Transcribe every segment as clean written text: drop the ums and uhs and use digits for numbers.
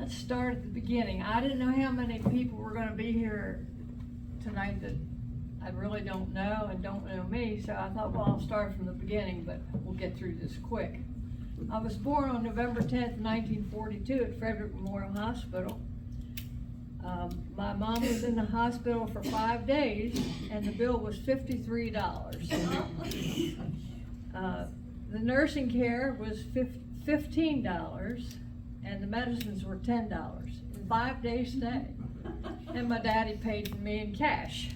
Let's start at the beginning. I didn't know how many people were gonna be here tonight that I really don't know and don't know me, so I thought, well, I'll start from the beginning, but we'll get through this quick. I was born on November 10th, 1942 at Frederick Memorial Hospital. My mom was in the hospital for 5 days, and the bill was $53. The nursing care was $15, and the medicines were $10. 5 days stay. And my daddy paid for me in cash.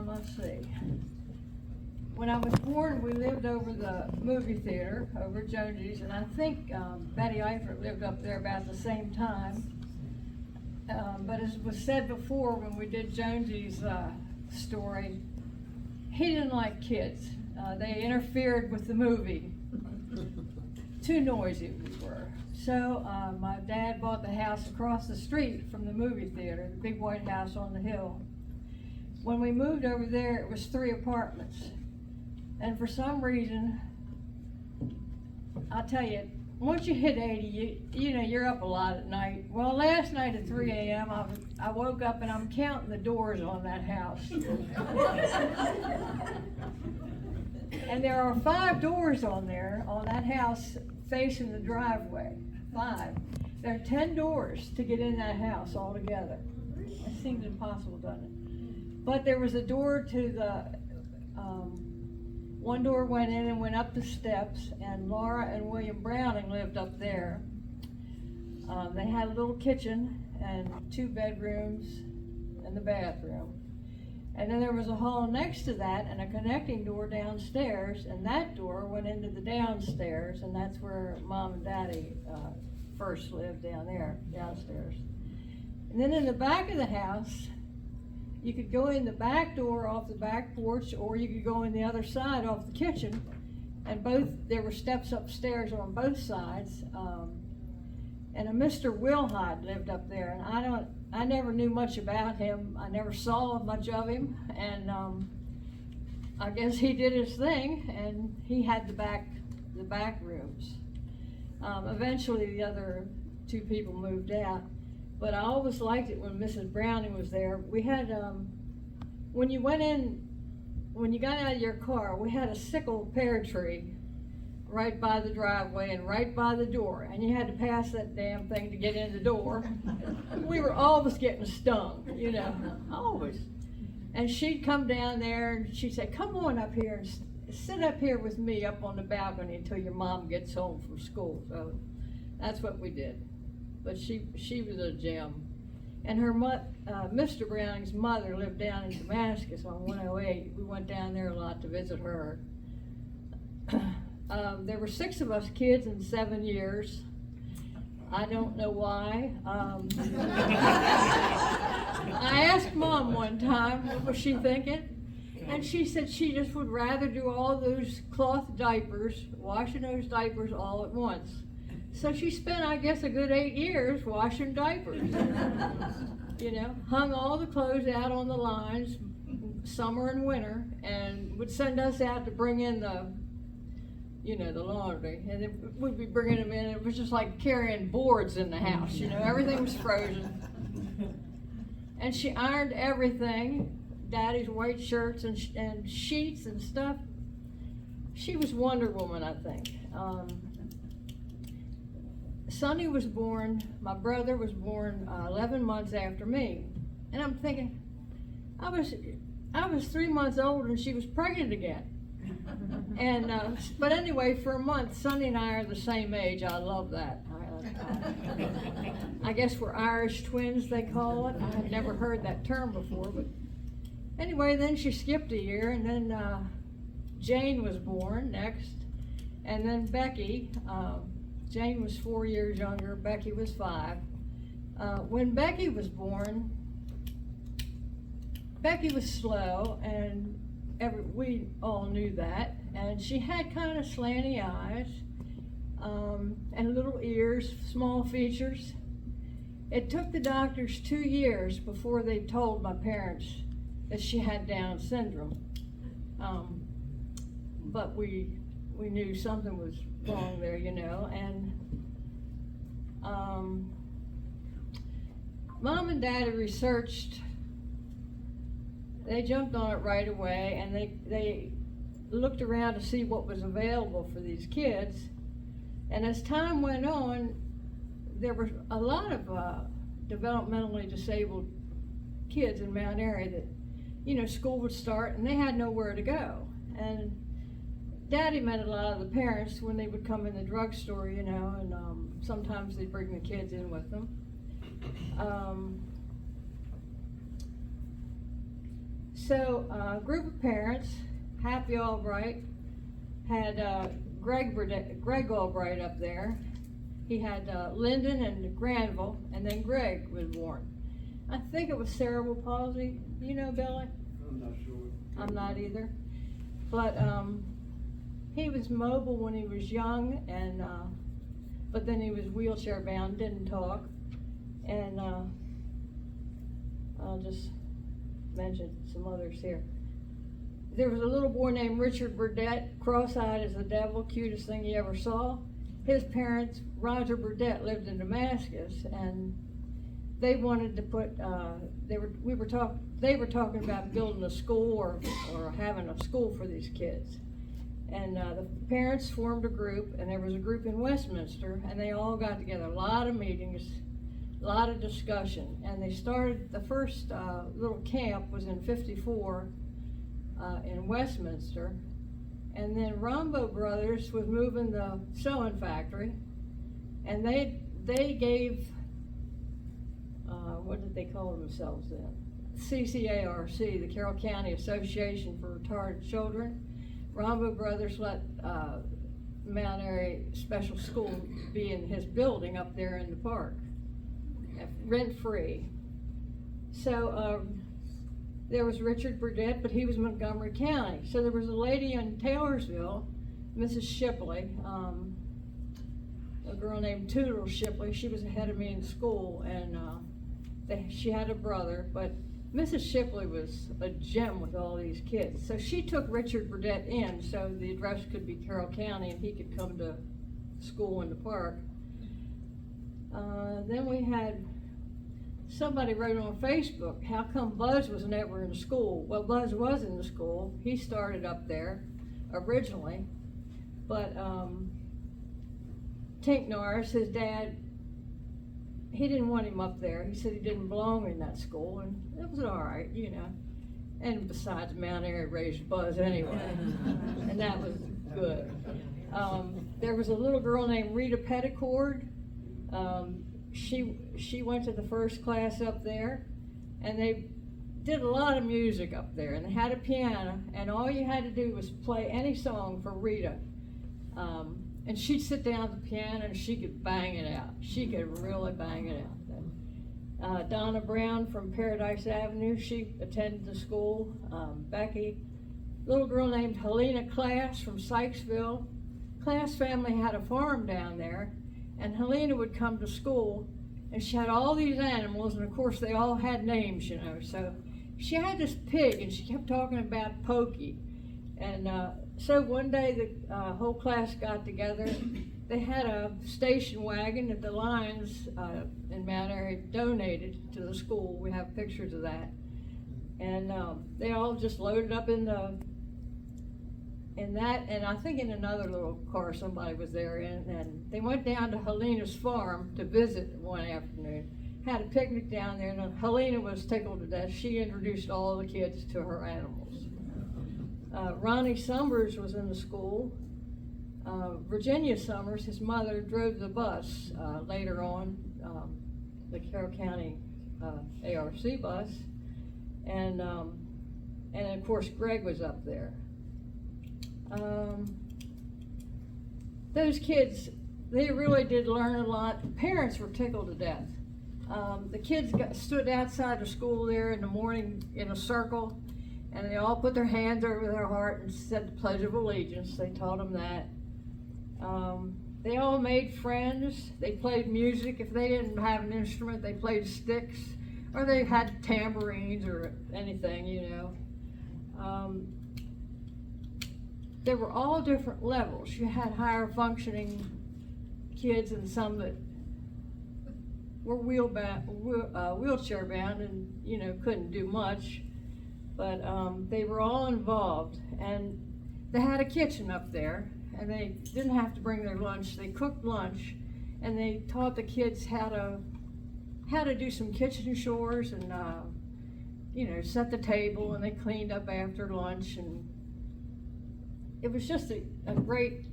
Let's see. When I was born, we lived over the movie theater, over at Jonesy's, and I think Betty Eifert lived up there about the same time. But as was said before, when we did Jonesy's story, he didn't like kids. They interfered with the movie. Too noisy we were. So my dad bought the house across the street from the movie theater, the big white house on the hill. When we moved over there, it was 3 apartments. And for some reason, I'll tell you, once you hit 80, you know, you're up a lot at night. Well, last night at 3 a.m., I woke up and I'm counting the doors on that house. And there are 5 doors on there, on that house facing the driveway. 5. There are 10 doors to get in that house altogether. It seems impossible, doesn't it? But there was a door to the, one door went in and went up the steps, and Laura and William Browning lived up there. They had a little kitchen and 2 bedrooms and the bathroom. And then there was a hall next to that and a connecting door downstairs, and that door went into the downstairs, and that's where Mom and Daddy first lived, down there, downstairs. And then in the back of the house, you could go in the back door off the back porch, or you could go in the other side off the kitchen, and there were steps upstairs on both sides. And a Mr. Wilhide lived up there, and I never knew much about him. I never saw much of him, and I guess he did his thing, and he had the back rooms. Eventually the other 2 people moved out, but I always liked it when Mrs. Browning was there. We had, when you got out of your car, we had a sickle pear tree right by the driveway and right by the door, and you had to pass that damn thing to get in the door. We were always getting stung, you know, always. And she'd come down there and she'd say, come on up here and sit up here with me up on the balcony until your mom gets home from school. So that's what we did. But she was a gem. And her Mr. Browning's mother lived down in Damascus on 108. We went down there a lot to visit her. There were 6 of us kids in 7 years. I don't know why. I asked Mom one time, what was she thinking? And she said she just would rather do all those cloth diapers, washing those diapers all at once. So she spent, I guess, a good 8 years washing diapers. You know, hung all the clothes out on the lines, summer and winter, and would send us out to bring in the laundry, and then we'd be bringing them in. It was just like carrying boards in the house, you know, everything was frozen. And she ironed everything, Daddy's white shirts and sheets and stuff. She was Wonder Woman, I think. Sonny was born, my brother was born 11 months after me. And I'm thinking, I was 3 months old and she was pregnant again. And but anyway, for a month, Sonny and I are the same age. I love that. I guess we're Irish twins, they call it. I had never heard that term before, but anyway, then she skipped a year, and then Jane was born next, and then Becky. Jane was 4 years younger, Becky was 5. When Becky was born, Becky was slow, and we all knew that, and she had kind of slanty eyes, and little ears, small features. It took the doctors 2 years before they told my parents that she had Down syndrome, but we knew something was along there, you know, and Mom and Dad had researched. They jumped on it right away, and they looked around to see what was available for these kids. And as time went on, there were a lot of developmentally disabled kids in Mount Airy that, you know, school would start and they had nowhere to go. And Daddy met a lot of the parents when they would come in the drugstore, you know, and sometimes they'd bring the kids in with them. So a group of parents, Happy Albright, had Greg Albright up there. He had Lyndon and Granville, and then Greg was born. I think it was cerebral palsy. You know, Billy? I'm not sure. I'm not either. But he was mobile when he was young, and but then he was wheelchair bound, didn't talk. And I'll just mention some others here. There was a little boy named Richard Burdett, cross-eyed as the devil, cutest thing you ever saw. His parents, Roger Burdett, lived in Damascus, and they wanted to put, they were talking about building a school or having a school for these kids. And the parents formed a group, and there was a group in Westminster, and they all got together, a lot of meetings, a lot of discussion. And they started, the first little camp was in '54 in Westminster. And then Rombo Brothers was moving the sewing factory, and they gave, what did they call themselves then? CCARC, the Carroll County Association for Retarded Children. Rombo Brothers let Mount Airy Special School be in his building up there in the park, rent-free. So there was Richard Burdett, but he was Montgomery County. So there was a lady in Taylorsville, Mrs. Shipley, a girl named Toodle Shipley. She was ahead of me in school, and she had a brother, but Mrs. Shipley was a gem with all these kids. So she took Richard Burdett in so the address could be Carroll County and he could come to school in the park. Then we had, somebody wrote on Facebook, how come Buzz was never in school? Well, Buzz was in the school. He started up there originally, but Tink Norris, his dad, he didn't want him up there. He said he didn't belong in that school, and it was all right, you know. And besides, Mount Airy raised Buzz anyway, and that was good. There was a little girl named Rita Petticord. She went to the first class up there, and they did a lot of music up there, and they had a piano, and all you had to do was play any song for Rita. And she'd sit down at the piano and she could bang it out. She could really bang it out. Donna Brown from Paradise Avenue, she attended the school. Becky, little girl named Helena Class from Sykesville. Class family had a farm down there, and Helena would come to school, and she had all these animals, and of course they all had names, you know. So she had this pig, and she kept talking about Pokey. And so one day the whole class got together. They had a station wagon that the Lions in Mount Airy donated to the school. We have pictures of that. And they all just loaded up in that, and I think in another little car somebody was there in, and they went down to Helena's farm to visit one afternoon. Had a picnic down there, and Helena was tickled to death. She introduced all the kids to her animals. Ronnie Summers was in the school. Virginia Summers, his mother, drove the bus later on, the Carroll County ARC bus, and of course Greg was up there. Those kids, they really did learn a lot. The parents were tickled to death. The kids stood outside the school there in the morning in a circle, and they all put their hands over their heart and said the Pledge of Allegiance. They taught them that. They all made friends. They played music. If they didn't have an instrument, they played sticks, or they had tambourines or anything, you know. they were all different levels. You had higher functioning kids and some that were wheelchair bound and, you know, couldn't do much. But they were all involved, and they had a kitchen up there, and they didn't have to bring their lunch. They cooked lunch, and they taught the kids how to do some kitchen chores and you know, set the table, and they cleaned up after lunch, and it was just a great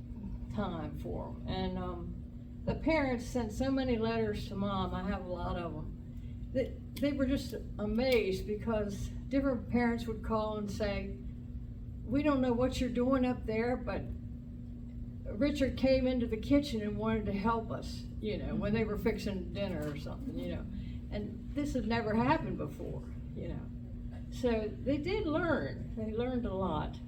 time for them. And the parents sent so many letters to Mom. I have a lot of them. They were just amazed, because different parents would call and say, we don't know what you're doing up there, but Richard came into the kitchen and wanted to help us, you know, when they were fixing dinner or something, you know. And this had never happened before, you know. So they did learn. They learned a lot.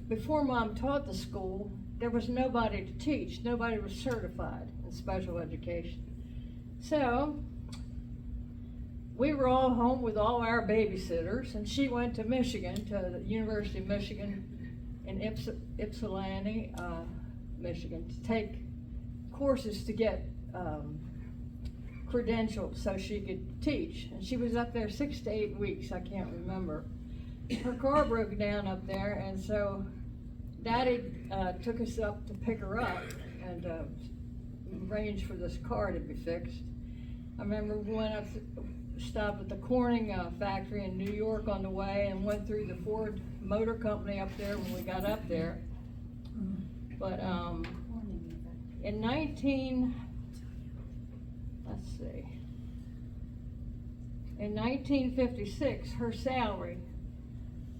Before Mom taught the school, there was nobody to teach. Nobody was certified in special education. So we were all home with all our babysitters, and she went to Michigan, to the University of Michigan in Ypsilanti, Michigan, to take courses to get credentialed so she could teach. And she was up there 6 to 8 weeks, I can't remember. Her car broke down up there, and so Daddy took us up to pick her up and arranged for this car to be fixed. I remember we went up, stopped at the Corning factory in New York on the way, and went through the Ford Motor Company up there when we got up there. But in 1956, her salary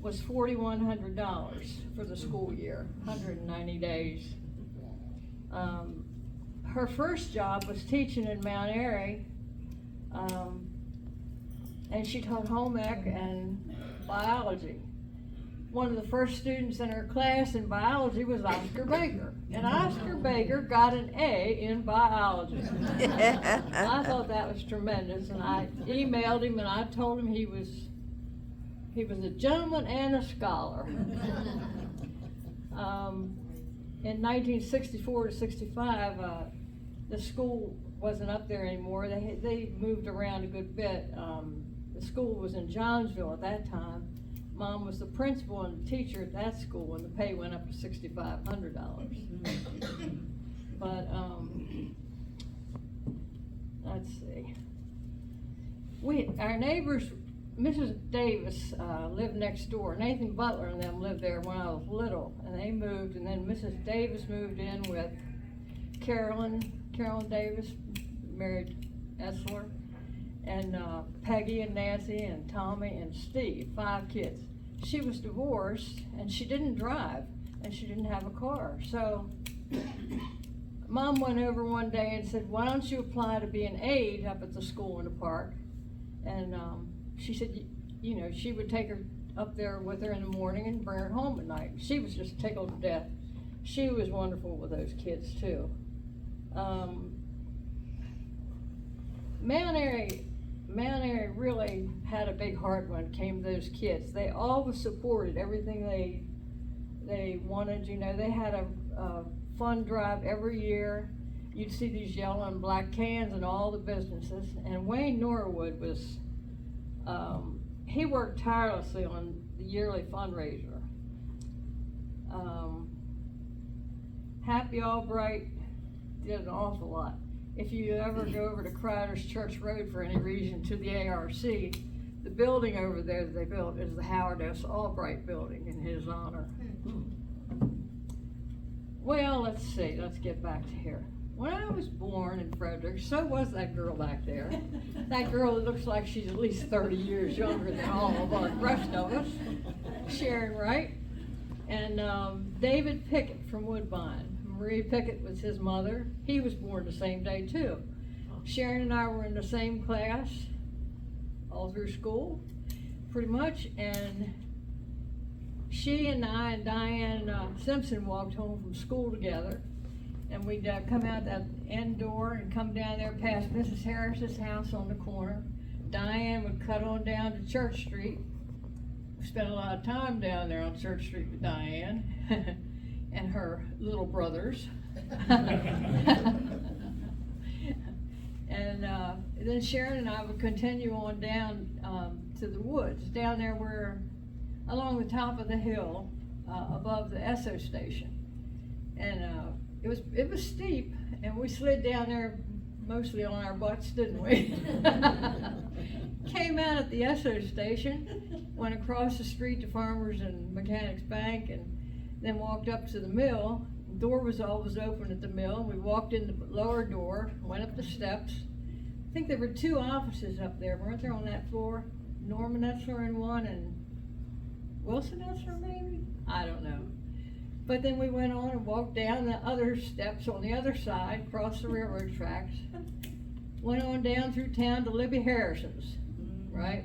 was $4,100 for the school year, 190 days. Her first job was teaching in Mt Airy, and she taught home ec and biology. One of the first students in her class in biology was Oscar Baker, and Oscar Baker got an A in biology. I thought that was tremendous, and I emailed him and I told him he was a gentleman and a scholar. In 1964 to 65, the school wasn't up there anymore. They moved around a good bit. The school was in Johnsville at that time. Mom was the principal and the teacher at that school, and the pay went up to $6,500. But let's see. Our neighbors, Mrs. Davis lived next door. Nathan Butler and them lived there when I was little, and they moved, and then Mrs. Davis moved in with Carolyn Davis, married Essler, and Peggy and Nancy and Tommy and Steve, 5 kids. She was divorced, and she didn't drive, and she didn't have a car. So Mom went over one day and said, why don't you apply to be an aide up at the school in the park? And she said, you know, she would take her up there with her in the morning and bring her home at night. She was just tickled to death. She was wonderful with those kids too. Mount Airy really had a big heart when it came to those kids. They always supported everything they wanted. You know, they had a fund drive every year. You'd see these yellow and black cans in all the businesses. And Wayne Norwood was, he worked tirelessly on the yearly fundraiser. Happy Albright did an awful lot. If you ever go over to Crowder's Church Road for any reason to the ARC, the building over there that they built is the Howard S. Albright building in his honor. Well, let's see, let's get back to here. When I was born in Frederick, so was that girl back there. That girl that looks like she's at least 30 years younger than all of the rest of us. Sharon Wright. And David Pickett from Woodbine. Marie Pickett was his mother. He was born the same day too. Sharon and I were in the same class all through school, pretty much, and she and I and Diane Simpson walked home from school together, and we'd come out that end door and come down there past Mrs. Harris's house on the corner. Diane would cut on down to Church Street, We spent a lot of time down there on Church Street with Diane and her little brothers. And then Sharon and I would continue on down to the woods, down there where, along the top of the hill, above the Esso station. And it was steep, and we slid down there mostly on our butts, didn't we? Came out at the Esso station, went across the street to Farmers and Mechanics Bank, and then walked up to the mill. The door was always open at the mill. We walked in the lower door, went up the steps. I think there were 2 offices up there, weren't there, on that floor? Norman Etzler in one and Wilson Etzler maybe? I don't know. But then we went on and walked down the other steps on the other side, crossed the railroad tracks, went on down through town to Libby Harrison's, right?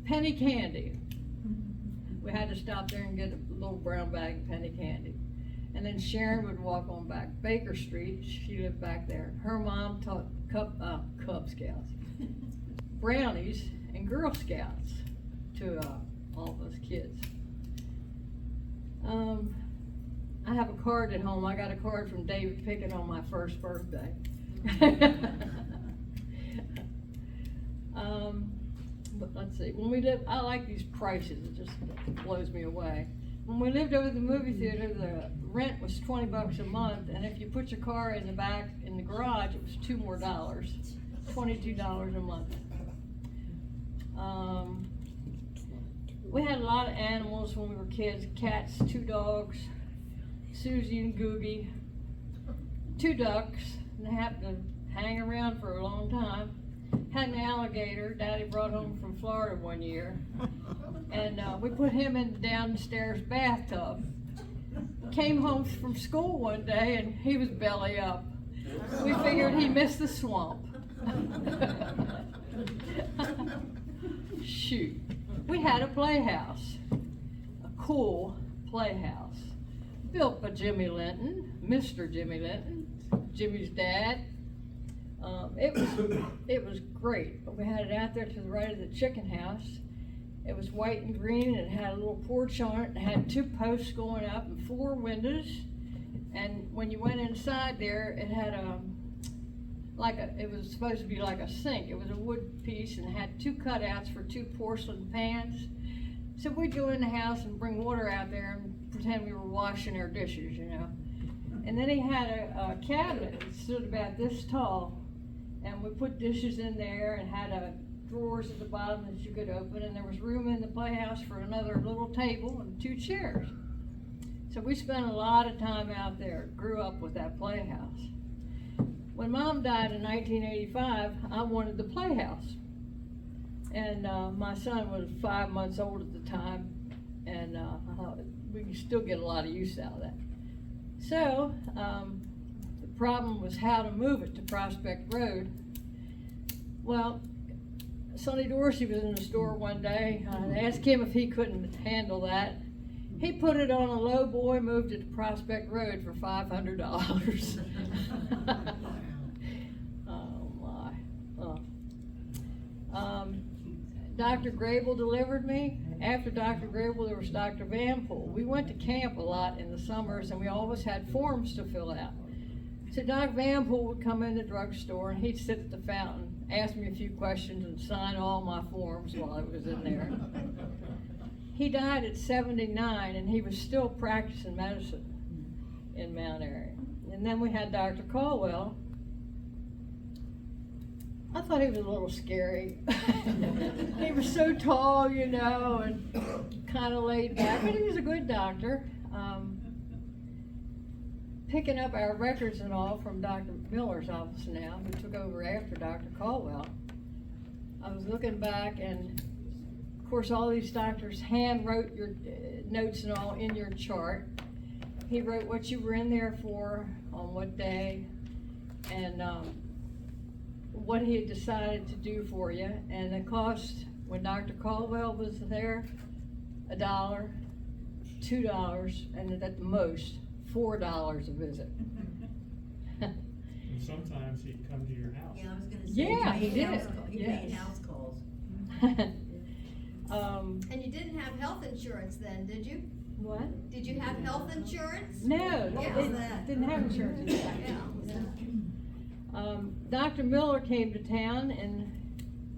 Penny candy. We had to stop there and get a little brown bag of penny candy. And then Sharon would walk on back Baker Street. She lived back there. Her mom taught Cub Scouts, brownies, and Girl Scouts to all of us kids. I have a card at home. I got a card from David Pickett on my first birthday. But let's see, when we lived, I like these prices, it just blows me away. When we lived over the movie theater, the rent was $20 a month, and if you put your car in the back, in the garage, it was $2 more, $22 a month. We had a lot of animals when we were kids, cats, 2 dogs, Susie and Googie, 2 ducks, and they happened to hang around for a long time. Had an alligator Daddy brought home from Florida one year, and we put him in the downstairs bathtub. Came home from school one day and he was belly up. We figured he missed the swamp. Shoot. We had a playhouse, a cool playhouse, built by Jimmy Linton, Mr. Jimmy Linton, Jimmy's dad. It was great, but we had it out there to the right of the chicken house. It was white and green, and it had a little porch on it, and it had 2 posts going up and 4 windows. And when you went inside there, it had it was supposed to be like a sink. It was a wood piece and had 2 cutouts for 2 porcelain pans. So we'd go in the house and bring water out there and pretend we were washing our dishes, you know. And then he had a cabinet that stood about this tall, and we put dishes in there and had drawers at the bottom that you could open, and there was room in the playhouse for another little table and 2 chairs. So we spent a lot of time out there, grew up with that playhouse. When Mom died in 1985, I wanted the playhouse. And my son was 5 months old at the time, and I thought we could still get a lot of use out of that. So, the problem was how to move it to Prospect Road. Well, Sonny Dorsey was in the store one day. I asked him if he couldn't handle that. He put it on a low boy, moved it to Prospect Road for $500. Oh my. Dr. Grable delivered me. After Dr. Grable, there was Dr. Van Poel. We went to camp a lot in the summers, and we always had forms to fill out. So Dr. Van Poel would come in the drugstore, and he'd sit at the fountain, ask me a few questions, and sign all my forms while I was in there. He died at 79, and he was still practicing medicine in Mt Airy. And then we had Dr. Caldwell. I thought he was a little scary. He was so tall, you know, and kind of laid back, but he was a good doctor. Picking up our records and all from Dr. Miller's office now, who took over after Dr. Caldwell. I was looking back, and of course all these doctors hand wrote your notes and all in your chart. He wrote what you were in there for, on what day, and what he had decided to do for you, and the cost when Dr. Caldwell was there, $1, $2, and at the most $4 a visit. And sometimes he'd come to your house. Yeah, I was gonna say. Yeah, he did. He Yes. made house calls. And you didn't have health insurance then, did you? What? Did you have health insurance? No, What they was that? didn't have insurance. Yeah. Dr. Miller came to town and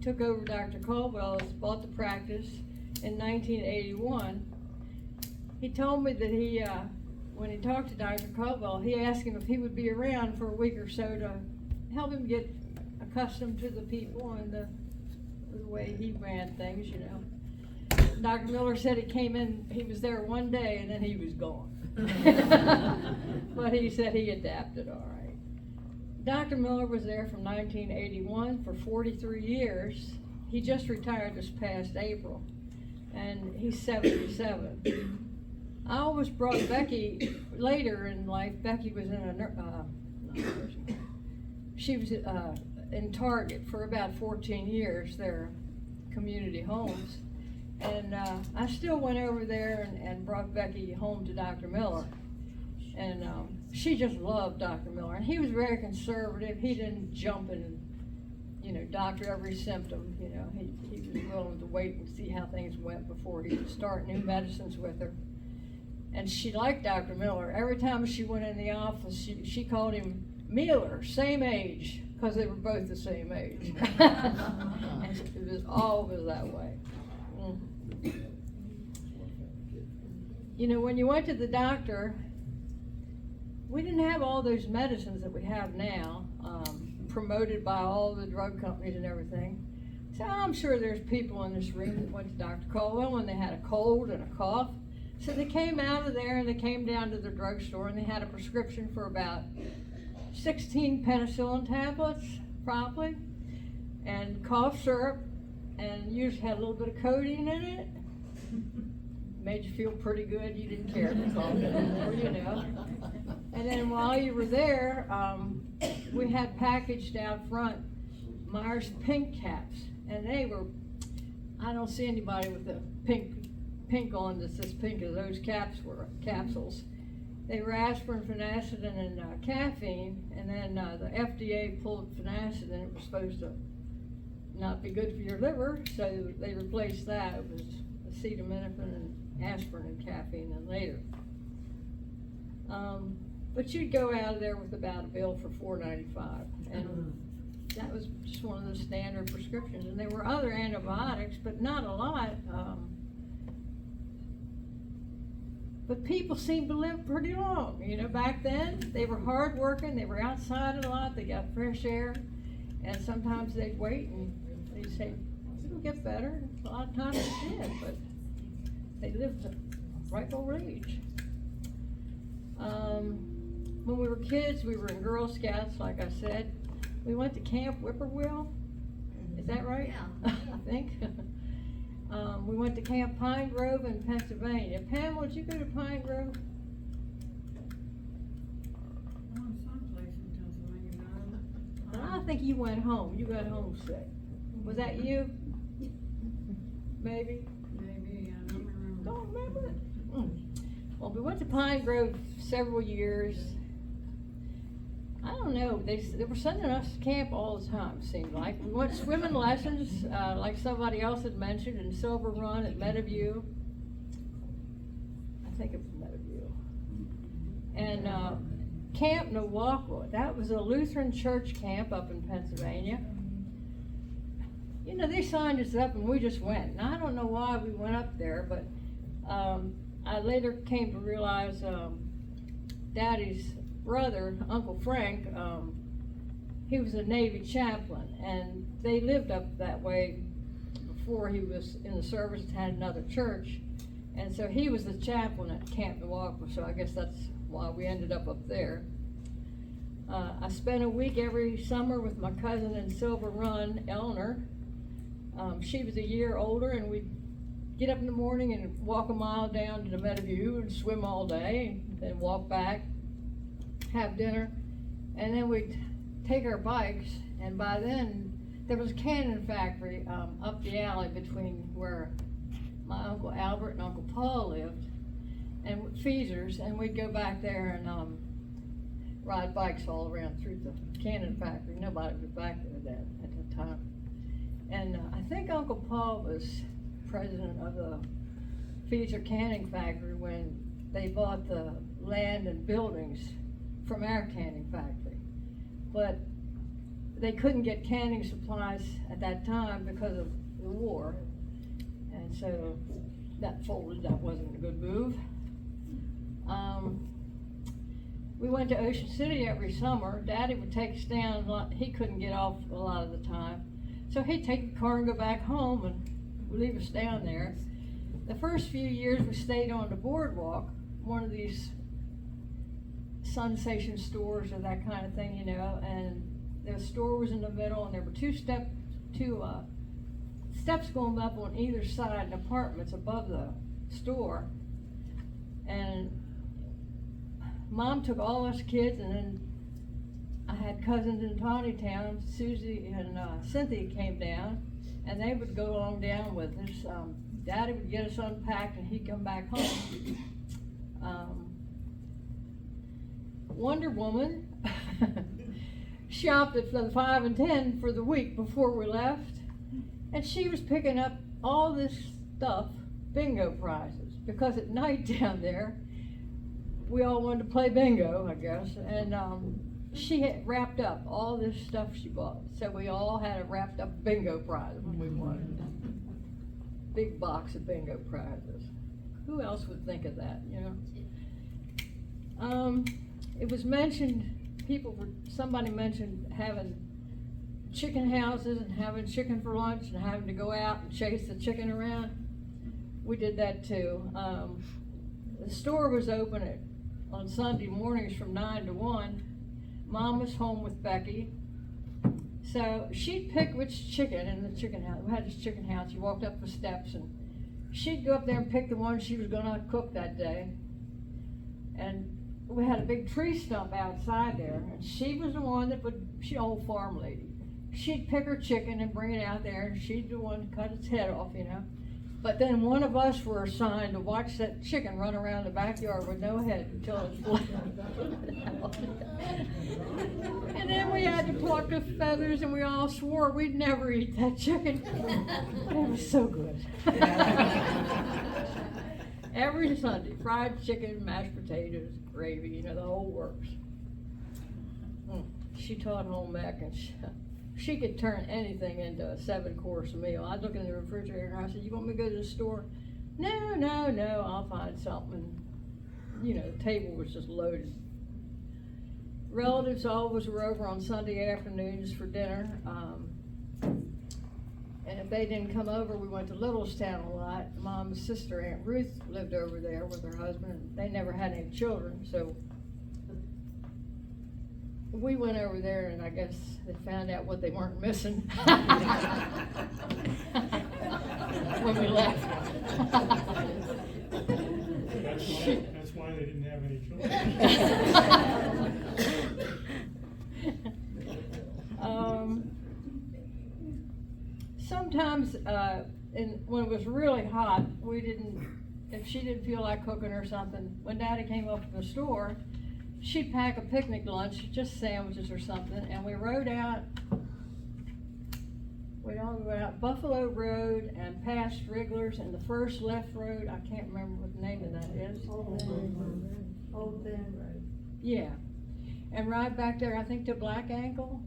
took over Dr. Caldwell's, bought the practice in 1981. He told me that he, when he talked to Dr. Caldwell, he asked him if he would be around for a week or so to help him get accustomed to the people and the way he ran things, you know. Dr. Miller said he came in, he was there one day and then he was gone. But he said he adapted all right. Dr. Miller was there from 1981 for 43 years. He just retired this past April, and he's 77. I always brought Becky later in life. Becky was in she was in Target for about 14 years, their community homes. And I still went over there and brought Becky home to Dr. Miller. And she just loved Dr. Miller. And he was very conservative. He didn't jump and, you know, doctor every symptom. You know, he was willing to wait and see how things went before he would start new medicines with her. And she liked Dr. Miller. Every time she went in the office, she called him Mealer, same age, because they were both the same age. And it was always that way. You know, when you went to the doctor, we didn't have all those medicines that we have now, promoted by all the drug companies and everything. So I'm sure there's people in this room that went to Dr. Caldwell when they had a cold and a cough. So they came out of there and they came down to the drugstore and they had a prescription for about 16 penicillin tablets, probably, and cough syrup, and usually had a little bit of codeine in it. Made you feel pretty good. You didn't care for cough anymore, you know. And then while you were there, we had packaged out front Myers pink caps, and they were, I don't see anybody with the pink on that's as pink as those capsules. They were aspirin, phenacetin, and caffeine, and then the FDA pulled phenacetin. It was supposed to not be good for your liver, so they replaced that. It was acetaminophen and aspirin and caffeine and later. But you'd go out of there with about a bill for $4.95, and that was just one of the standard prescriptions. And there were other antibiotics, but not a lot. But people seemed to live pretty long. You know, back then, they were hard working, they were outside a lot, they got fresh air, and sometimes they'd wait and they'd say, it'll get better. A lot of times it did, but they lived a ripe old age. When we were kids, we were in Girl Scouts, like I said. We went to Camp Whippoorwill. Is that right? Yeah. I think. We went to Camp Pine Grove in Pennsylvania. Pam, would you go to Pine Grove? Someplace in Pennsylvania. I think you went home. You got homesick. Was that you? Maybe? Maybe, I don't remember. Don't remember it. Well, we went to Pine Grove several years. I don't know, they were sending us to camp all the time, it seemed like. We went swimming lessons, like somebody else had mentioned, in Silver Run at Meadowview. I think it was Meadowview. And Camp Nawakwa, that was a Lutheran church camp up in Pennsylvania. You know, they signed us up and we just went. And I don't know why we went up there, but I later came to realize Daddy's brother, Uncle Frank, he was a Navy chaplain, and they lived up that way before he was in the service and had another church. And so he was the chaplain at Camp Nawakwa, so I guess that's why we ended up there. I spent a week every summer with my cousin in Silver Run, Eleanor. She was a year older, and we'd get up in the morning and walk a mile down to the Meadowview and swim all day, and then walk back, have dinner, and then we'd take our bikes, and by then there was a cannon factory up the alley between where my Uncle Albert and Uncle Paul lived, and Feasers, and we'd go back there and ride bikes all around through the cannon factory. Nobody was back there at that time. And I think Uncle Paul was president of the Feature Canning Factory when they bought the land and buildings from our canning factory. But they couldn't get canning supplies at that time because of the war. And so that folded, that wasn't a good move. We went to Ocean City every summer. Daddy would take us down, he couldn't get off a lot of the time. So he'd take the car and go back home and leave us down there. The first few years we stayed on the boardwalk, one of these Sensation stores or that kind of thing, you know, and the store was in the middle and there were two steps going up on either side and apartments above the store. And Mom took all us kids, and then I had cousins in Tawnytown. Susie and Cynthia came down, and they would go along down with us. Daddy would get us unpacked and he'd come back home. Wonder Woman shopped at the 5 and 10 for the week before we left, and she was picking up all this stuff, bingo prizes, because at night down there we all wanted to play bingo, I guess, and she had wrapped up all this stuff she bought, so we all had a wrapped up bingo prize when we won. Big box of bingo prizes. Who else would think of that, you know? It was mentioned, somebody mentioned having chicken houses and having chicken for lunch and having to go out and chase the chicken around. We did that too. The store was open on Sunday mornings from 9 to 1. Mom was home with Becky. So she'd pick which chicken in the chicken house. We had this chicken house. You walked up the steps and she'd go up there and pick the one she was gonna cook that day. And we had a big tree stump outside there, and she was the one that she old farm lady. She'd pick her chicken and bring it out there, and she'd the one to cut its head off, you know. But then one of us were assigned to watch that chicken run around the backyard with no head until it was And then we had to pluck the feathers, and we all swore we'd never eat that chicken. It was so good. Every Sunday, fried chicken, mashed potatoes, gravy, you know, the whole works. She taught home ec, and she could turn anything into a 7-course meal. I'd look in the refrigerator and I said, "You want me to go to the store?" No, I'll find something. You know, the table was just loaded. Relatives always were over on Sunday afternoons for dinner. And if they didn't come over, we went to Littlestown a lot. Mom's sister, Aunt Ruth, lived over there with her husband. They never had any children, so we went over there, and I guess they found out what they weren't missing when we left. That's why they didn't have any children. Sometimes, when it was really hot, if she didn't feel like cooking or something, when Daddy came up from the store, she'd pack a picnic lunch, just sandwiches or something, and we rode out Buffalo Road and past Wriggler's and the first left road. I can't remember what the name of that is. Old Bend Road. Yeah, and right back there, I think to Black Ankle.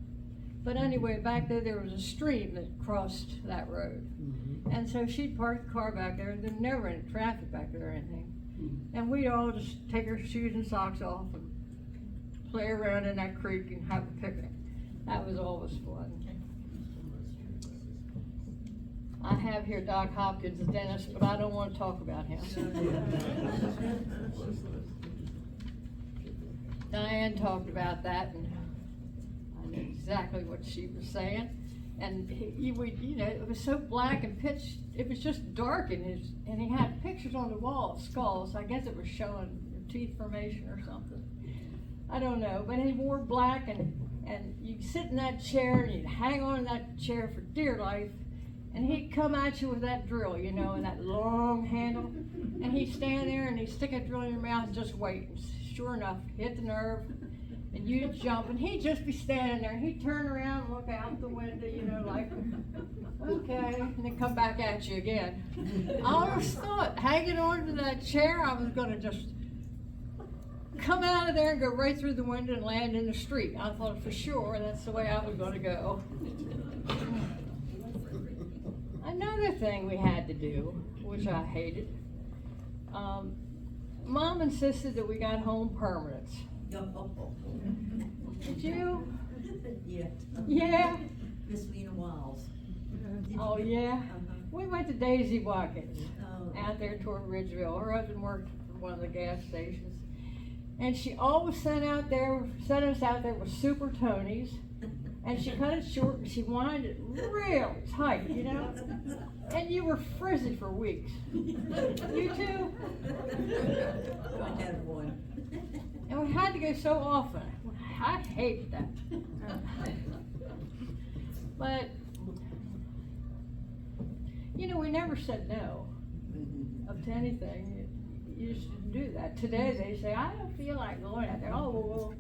But anyway, back there was a stream that crossed that road. Mm-hmm. And so she'd park the car back there, and there was never any traffic back there or anything. Mm-hmm. And we'd all just take our shoes and socks off and play around in that creek and have a picnic. That was always fun. I have here Doc Hopkins, the dentist, but I don't want to talk about him. Diane talked about that, and I knew exactly what she was saying. And it was so black and pitch. It was just dark in his, and he had pictures on the wall of skulls. I guess it was showing teeth formation or something. I don't know, but he wore black, and you'd sit in that chair and you'd hang on to that chair for dear life, and he'd come at you with that drill, you know, and that long handle, and he'd stand there and he'd stick a drill in your mouth and just wait. And sure enough, hit the nerve, And you'd jump, and he'd just be standing there, and he'd turn around and look out the window, you know, like, okay, and then come back at you again. I always thought, hanging on to that chair, I was gonna just come out of there and go right through the window and land in the street. I thought for sure that's the way I was gonna go. Another thing we had to do, which I hated, Mom insisted that we got home permanents. Did you? Yeah. Yeah? Miss Lena Wiles. Oh, yeah? We went to Daisy Watkins Oh. out there toward Ridgeville. Her husband worked for one of the gas stations. And she always sent us out there with Super Tonys. And she cut it short and she wound it real tight, you know? And you were frizzy for weeks. You too? I had one. And we had to go so often. I hated that. But, you know, we never said no to anything. You just didn't do that. Today they say, I don't feel like going out there. Oh, well, we'll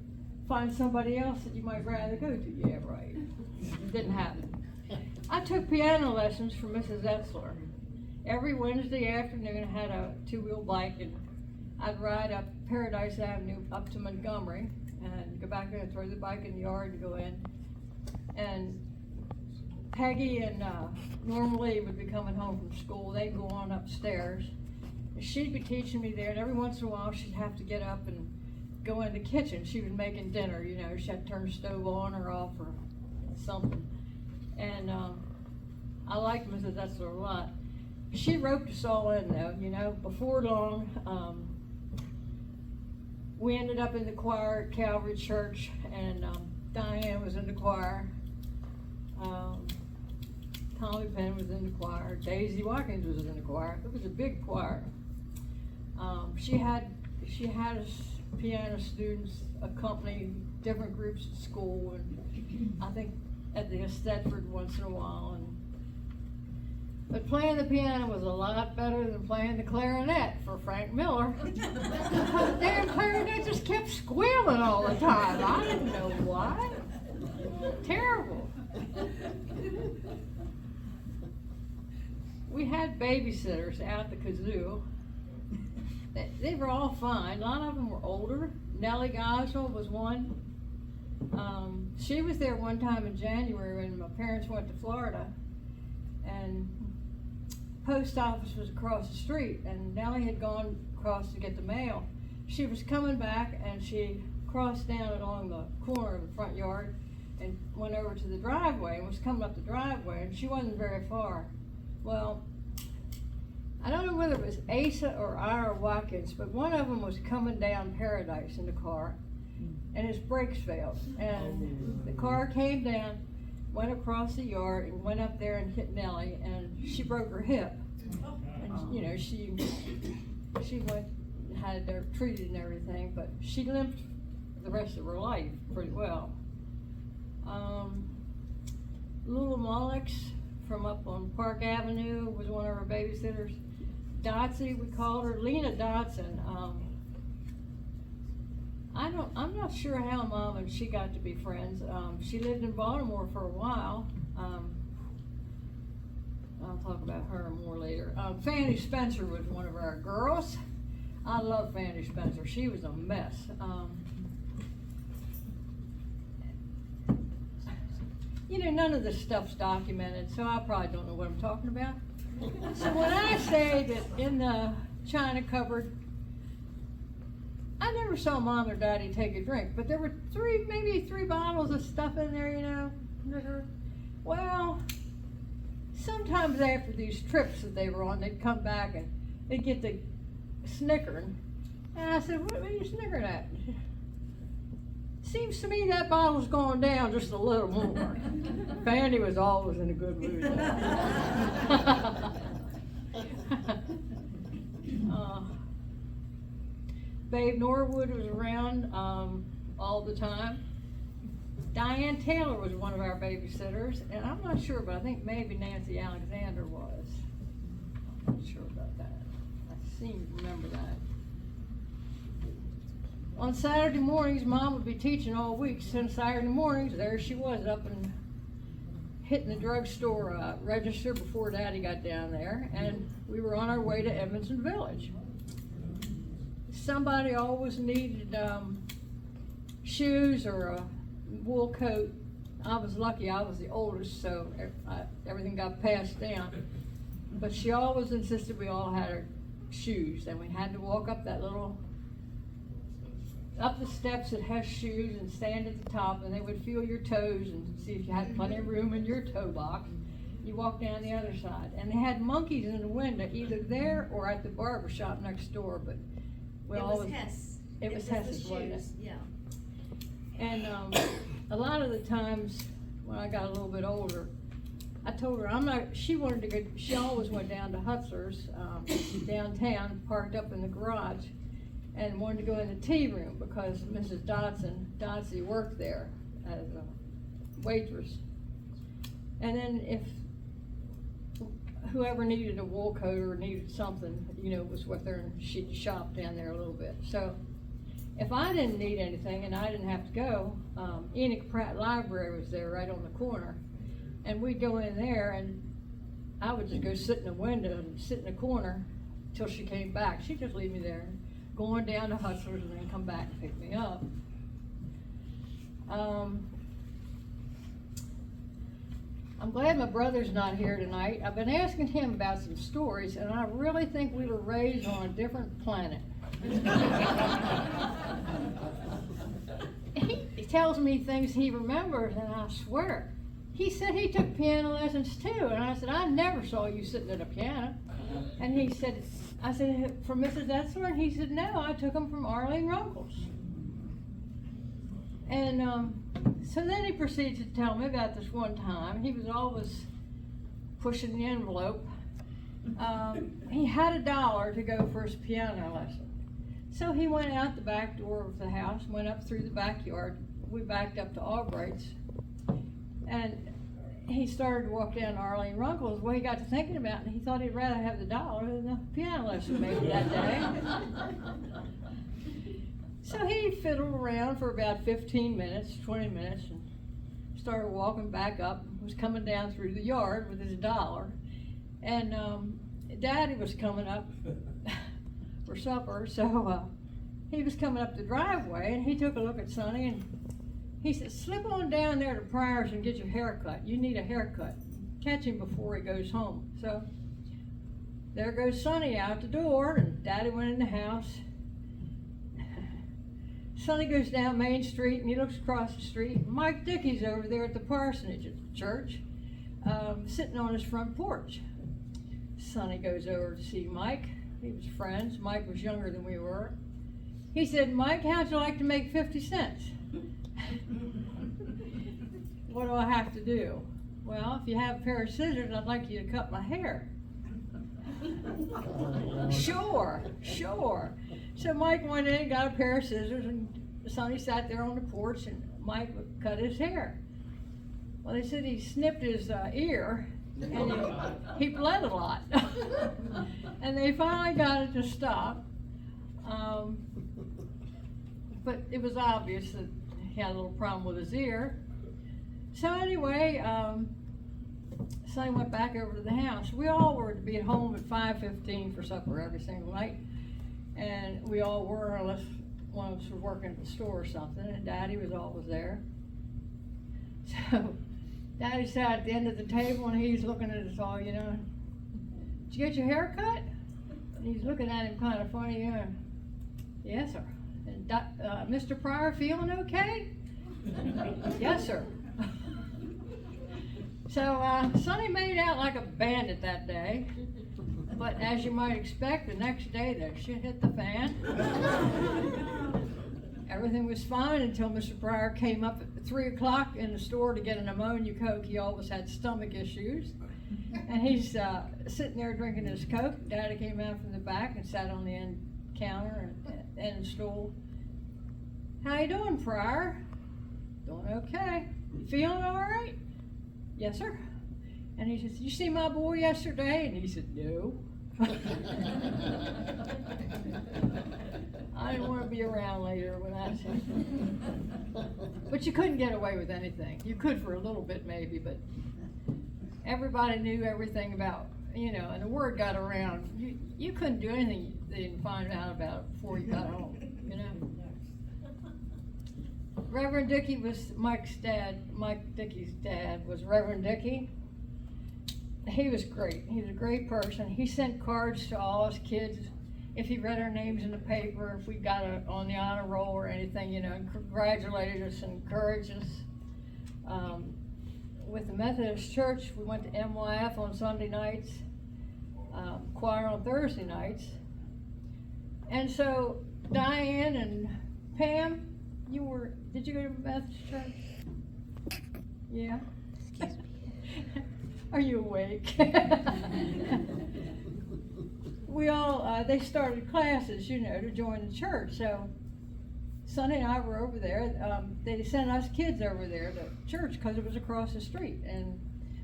find somebody else that you might rather go to. Yeah, right. It didn't happen. I took piano lessons from Mrs. Etzler. Every Wednesday afternoon I had a two-wheel bike and I'd ride up Paradise Avenue up to Montgomery and go back there and throw the bike in the yard and go in. And Peggy and Norma Lee would be coming home from school. They'd go on upstairs. And she'd be teaching me there, and every once in a while she'd have to get up and go in the kitchen. She was making dinner, you know, she had to turn the stove on or off or something. And I liked Mrs. Etzler a lot. She roped us all in though, you know. Before long, we ended up in the choir at Calvary Church, and Diane was in the choir. Tommy Penn was in the choir. Daisy Watkins was in the choir. It was a big choir. She had us piano students accompany different groups at school, and I think at the Estetford once in a while. But playing the piano was a lot better than playing the clarinet for Frank Miller. The damn clarinet just kept squealing all the time. I didn't know why. Terrible. We had babysitters out the kazoo. They were all fine. A lot of them were older. Nellie Goswell was one. She was there one time in January when my parents went to Florida, and post office was across the street, and Nellie had gone across to get the mail. She was coming back, and she crossed down along the corner of the front yard and went over to the driveway and was coming up the driveway, and she wasn't very far. Well, I don't know whether it was Asa or Ira Watkins, but one of them was coming down Paradise in the car, and his brakes failed. And the car came down, went across the yard, and went up there and hit Nellie, and she broke her hip. And, you know, she went, had her treated and everything, but she limped the rest of her life pretty well. Lula Mullix from up on Park Avenue was one of our babysitters. Dotsy, we called her, Lena Dotson. I'm not sure how Mom and she got to be friends. She lived in Baltimore for a while. I'll talk about her more later. Fanny Spencer was one of our girls. I love Fanny Spencer. She was a mess. You know, none of this stuff's documented, so I probably don't know what I'm talking about. So when I say that in the china cupboard, I never saw Mom or Daddy take a drink, but there were maybe three bottles of stuff in there, you know. Well, sometimes after these trips that they were on, they'd come back and they'd get the snickering. And I said, what are you snickering at? Seems to me that bottle's going down just a little more. Fanny was always in a good mood. Babe Norwood was around all the time. Diane Taylor was one of our babysitters, and I'm not sure, but I think maybe Nancy Alexander was. I'm not sure about that. I seem to remember that. On Saturday mornings, Mom would be teaching all week, so Saturday mornings, there she was up and hitting the drugstore register before Daddy got down there, and we were on our way to Edmondson Village. Somebody always needed shoes or a wool coat. I was lucky, I was the oldest, so everything got passed down. But she always insisted we all had our shoes, and we had to walk up that little, up the steps that has shoes and stand at the top, and they would feel your toes and see if you had plenty of room in your toe box. You walk down the other side, and they had monkeys in the window, either there or at the barber shop next door, but we It always. was Hess. It was the Hess's, wasn't it? shoes, yeah. And a lot of the times when I got a little bit older, I told her she wanted to go, she always went down to Hutzler's downtown, parked up in the garage, and wanted to go in the tea room because Mrs. Dotsie worked there as a waitress. And then if whoever needed a wool coat or needed something, was with her, and she'd shop down there a little bit. So if I didn't need anything and I didn't have to go, Enoch Pratt Library was there right on the corner. And we'd go in there, and I would just go sit in the window and sit in the corner till she came back. She'd just leave me there, going down to Hustlers and then come back and pick me up. I'm glad my brother's not here tonight. I've been asking him about some stories, and I really think we were raised on a different planet. He tells me things he remembers, and I swear. He said he took piano lessons too, and I said, I never saw you sitting at a piano. And he said, I said, from Mrs. Etzler? And he said, no, I took them from Arlene Runkles. And so then he proceeds to tell me about this one time. He was always pushing the envelope. He had $1 to go for his piano lesson. So he went out the back door of the house, went up through the backyard. We backed up to Albright's. And he started to walk down Arlene Runkles. Well, he got to thinking about it, and he thought he'd rather have the $1 than the piano lesson maybe that day. So he fiddled around for about 15 minutes, 20 minutes, and started walking back up, was coming down through the yard with his $1. And Daddy was coming up for supper, so he was coming up the driveway, and he took a look at Sonny, and he said, slip on down there to Pryor's and get your hair cut. You need a haircut. Catch him before he goes home. So there goes Sonny out the door, and Daddy went in the house. Sonny goes down Main Street, and he looks across the street. Mike Dickey's over there at the parsonage at the church, sitting on his front porch. Sonny goes over to see Mike. He was friends. Mike was younger than we were. He said, Mike, how'd you like to make 50 cents? What do I have to do? Well, if you have a pair of scissors, I'd like you to cut my hair. Sure. So Mike went in and got a pair of scissors, and Sonny sat there on the porch, and Mike cut his hair. Well, they said he snipped his ear, and he bled a lot. And they finally got it to stop. But it was obvious that he had a little problem with his ear. So anyway, Sonny went back over to the house. We all were to be at home at 5:15 for supper every single night. And we all were, unless one of us was working at the store or something, and Daddy was always there. So Daddy sat at the end of the table, and he's looking at us all, did you get your hair cut? And he's looking at him kind of funny, yes, sir. And Mr. Pryor feeling okay? Yes, sir. So Sonny made out like a bandit that day, but as you might expect, the next day the shit hit the fan. Everything was fine until Mr. Pryor came up at 3 o'clock in the store to get an ammonia Coke. He always had stomach issues. And he's sitting there drinking his Coke. Daddy came out from the back and sat on the end counter and end stool. How you doing, Pryor? Doing okay. Feeling all right? Yes, sir. And he said, you see my boy yesterday? And he said, no. I didn't wanna be around later when I said. But you couldn't get away with anything. You could for a little bit maybe, but everybody knew everything about, and the word got around. You couldn't do anything they didn't find out about it before you got home, Reverend Dickey was Mike Dickey's dad was Reverend Dickey. He was great. He was a great person. He sent cards to all his kids. If he read our names in the paper, if we got on the honor roll or anything, and congratulated us and encouraged us. With the Methodist Church, we went to MYF on Sunday nights, choir on Thursday nights. And so Diane and Pam, did you go to Methodist Church? Yeah? Excuse me. Are you awake? We all, they started classes, to join the church. So Sonny and I were over there. They sent us kids over there to church because it was across the street. And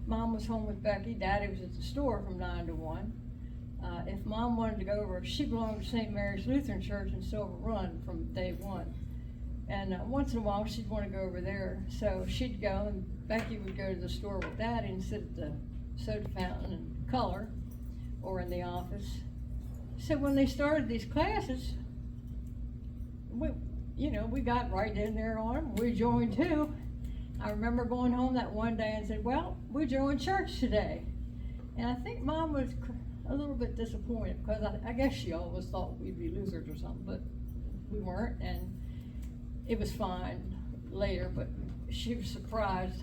Mom was home with Becky. Daddy was at the store from 9 to 1. If Mom wanted to go over, she belonged to St. Mary's Lutheran Church in Silver Run from day one. And once in a while she'd want to go over there. So she'd go and Becky would go to the store with Daddy and sit at the soda fountain and color or in the office. So when they started these classes, we got right in there on them. We joined too. I remember going home that one day and said, well, we joined church today. And I think Mom was a little bit disappointed because I guess she always thought we'd be Lutherans or something, but we weren't. And it was fine later, but she was surprised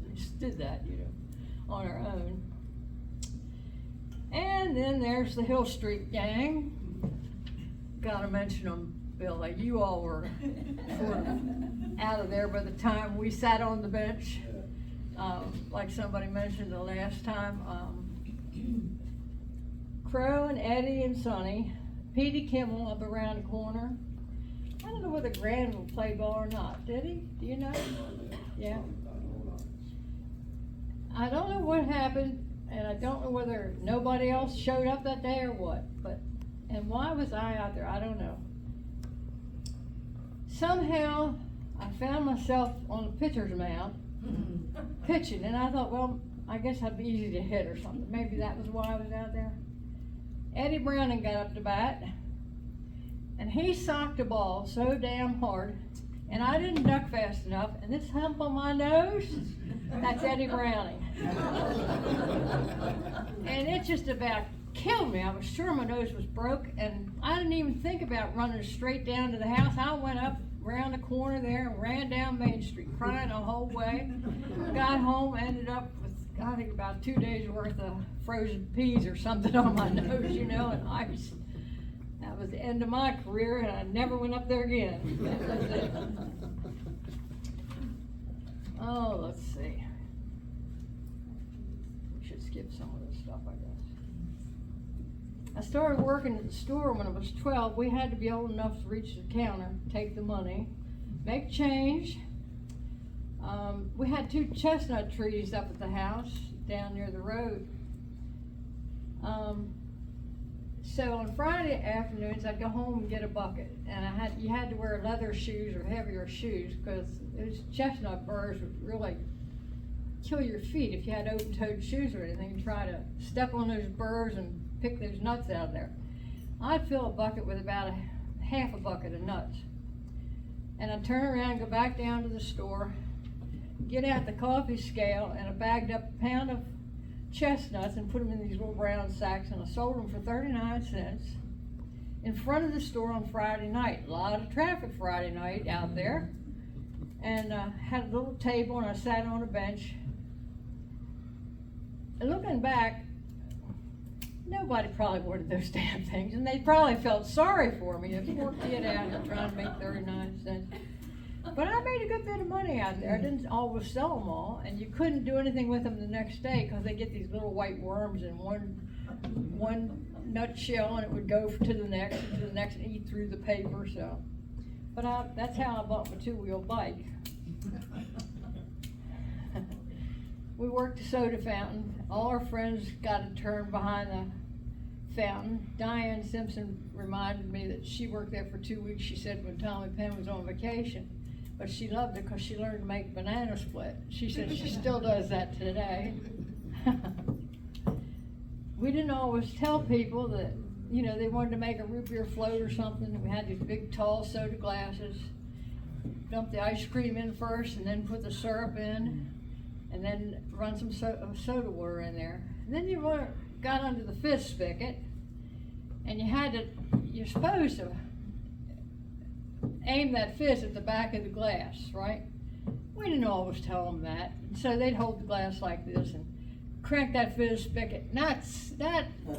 we just did that, on our own. And then there's the Hill Street gang. Gotta mention them, Billy. You all were sort of out of there by the time we sat on the bench. Like somebody mentioned the last time. Crow and Eddie and Sonny. Petey Kimmel up around the corner. I don't know whether Granville played ball or not. Did he? Do you know? Yeah. I don't know what happened, and I don't know whether nobody else showed up that day or what, and why was I out there? I don't know. Somehow, I found myself on the pitcher's mound, pitching, and I thought, well, I guess I'd be easy to hit or something. Maybe that was why I was out there. Eddie Browning got up to bat, and he socked the ball so damn hard, and I didn't duck fast enough, and this hump on my nose, that's Eddie Browning. And it just about killed me. I was sure my nose was broke, and I didn't even think about running straight down to the house. I went up around the corner there and ran down Main Street, crying the whole way. Got home, ended up with, I think, about 2 days worth of frozen peas or something on my nose, and ice. That was the end of my career, and I never went up there again. That was it. Oh, let's see. We should skip some of this stuff, I guess. I started working at the store when I was 12. We had to be old enough to reach the counter, take the money, make change. We had 2 chestnut trees up at the house down near the road. So on Friday afternoons, I'd go home and get a bucket, and you had to wear leather shoes or heavier shoes because those chestnut burrs would really kill your feet if you had open-toed shoes or anything and try to step on those burrs and pick those nuts out of there. I'd fill a bucket with about half a bucket of nuts, and I'd turn around, go back down to the store, get out the coffee scale, and I bagged up a pound of chestnuts and put them in these little brown sacks, and I sold them for 39 cents in front of the store on Friday night. A lot of traffic Friday night out there, and had a little table, and I sat on a bench. And looking back, nobody probably wanted those damn things, and they probably felt sorry for me. A poor kid out here trying to make 39 cents. But I made a good bit of money out there. I didn't always sell them all, and you couldn't do anything with them the next day because they get these little white worms in one nutshell, and it would go to the next and to the next and eat through the paper. So, but that's how I bought my 2-wheel bike. We worked the soda fountain. All our friends got a turn behind fountain. Diane Simpson reminded me that she worked there for 2 weeks, she said, when Tommy Penn was on vacation. But she loved it because she learned to make banana split. She said she still does that today. We didn't always tell people that, you know, they wanted to make a root beer float or something. We had these big tall soda glasses. Dump the ice cream in first and then put the syrup in and then run some soda water in there. And then you got under the fizz spigot and you're supposed to aim that fizz at the back of the glass, right? We didn't always tell them that. And so they'd hold the glass like this and crank that fizz spigot. That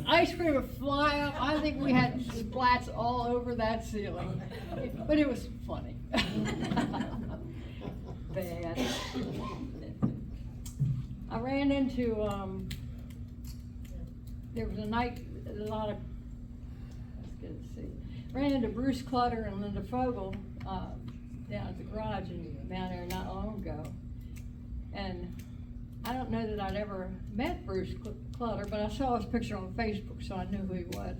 ice cream would fly up. I think we had splats all over that ceiling. But it was funny. Bad. I ran into, there was a night, a lot of, let's see, ran into Bruce Clutter and Linda Fogel down at the garage in Mount Airy not long ago. And I don't know that I'd ever met Bruce Clutter, but I saw his picture on Facebook, so I knew who he was.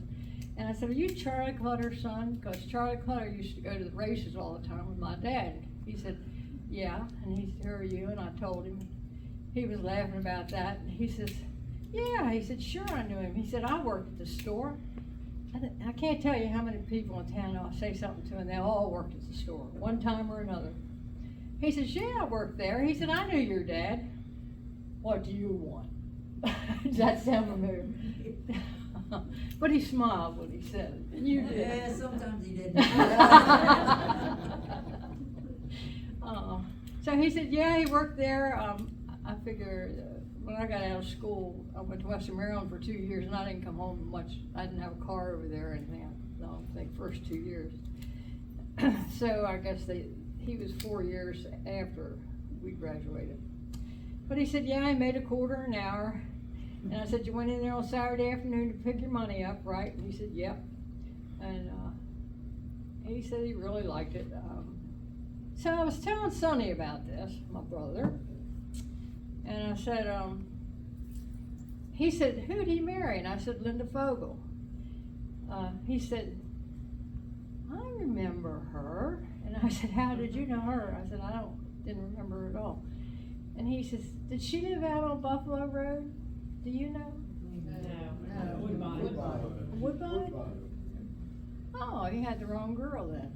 And I said, "Are you Charlie Clutter's son?" Because Charlie Clutter used to go to the races all the time with my dad. He said, "Yeah." And he said, "Who are you?" And I told him. He was laughing about that. And he says, "Yeah." He said, "Sure, I knew him." He said, "I worked at the store." I can't tell you how many people in town I'll say something to, and they all worked at the store, one time or another. He says, "Yeah, I worked there." He said, "I knew your dad." "What do you want?" Does that sound familiar? But he smiled when he said it. You did. Yeah, sometimes he didn't. So he said, yeah, he worked there. I figured when I got out of school, I went to Western Maryland for 2 years, and I didn't come home much. I didn't have a car over there or anything. I don't think first 2 years. So I guess he was 4 years after we graduated. But he said, yeah, I made $0.25 an hour. And I said, you went in there on Saturday afternoon to pick your money up, right? And he said, yep. And he said he really liked it. So I was telling Sonny about this, my brother. And I said, he said, who did he marry? And I said, Linda Fogel. He said, I remember her. And I said, how did you know her? I said, didn't remember her at all. And he says, did she live out on Buffalo Road? Do you know? No, Woodbine. Woodbine? Oh, he had the wrong girl then.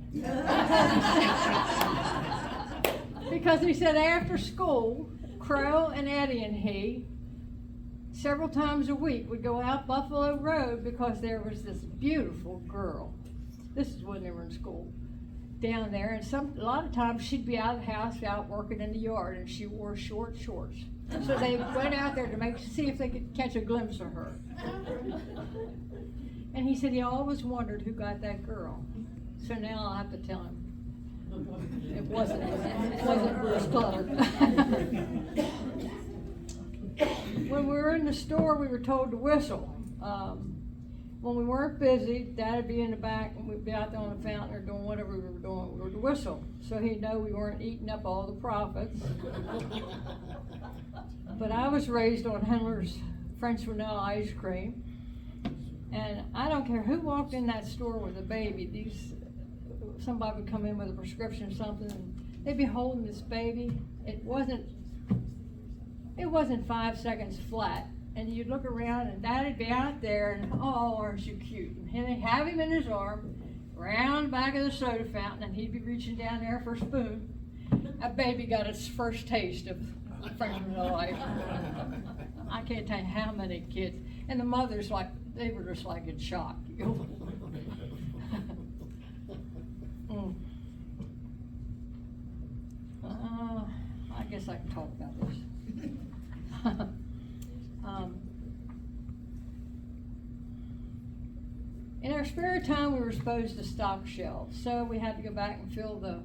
Because he said after school, Crow and Eddie and he, several times a week, would go out Buffalo Road because there was this beautiful girl. This is when they were in school. Down there, and a lot of times she'd be out of the house, out working in the yard, and she wore short shorts. So they went out there to see if they could catch a glimpse of her. And he said he always wondered who got that girl. So now I'll have to tell him. It wasn't Bruce Clutter. When we were in the store, we were told to whistle. When we weren't busy, Dad would be in the back and we'd be out there on the fountain or doing whatever we were doing. We were to whistle, so he'd know we weren't eating up all the profits. But I was raised on Hendler's French vanilla ice cream, and I don't care who walked in that store with a baby. Somebody would come in with a prescription or something, and they'd be holding this baby. It wasn't 5 seconds flat. And you'd look around and Daddy'd be out there and, oh, aren't you cute? And he'd have him in his arm, round the back of the soda fountain, and he'd be reaching down there for a spoon. That baby got its first taste of French vanilla ice cream. I can't tell you how many kids. And the mothers, they were just like in shock. I guess I can talk about this. In our spare time, we were supposed to stock shelves, so we had to go back and fill the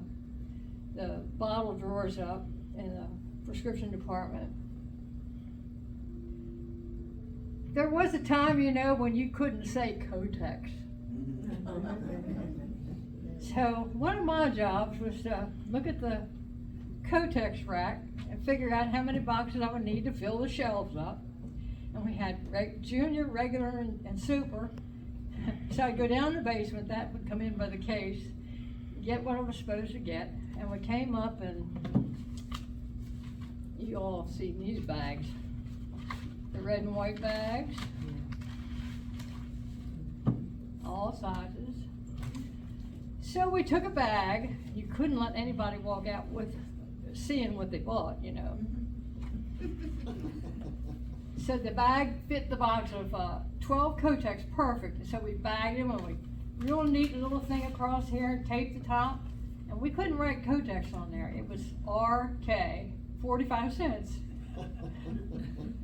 bottle drawers up in the prescription department. There was a time, when you couldn't say Kotex. So one of my jobs was to look at the Kotex rack and figure out how many boxes I would need to fill the shelves up. And we had junior, regular, and super. So I'd go down to the basement, that would come in by the case, get what I was supposed to get, and we came up and you all have seen these bags. The red and white bags. All sizes. So we took a bag, you couldn't let anybody walk out with seeing what they bought, you know. So the bag fit the box of 12 Kotex perfect, so we bagged them and we real neat little thing across here and taped the top, and we couldn't write Kotex on there. It was RK, 45 cents.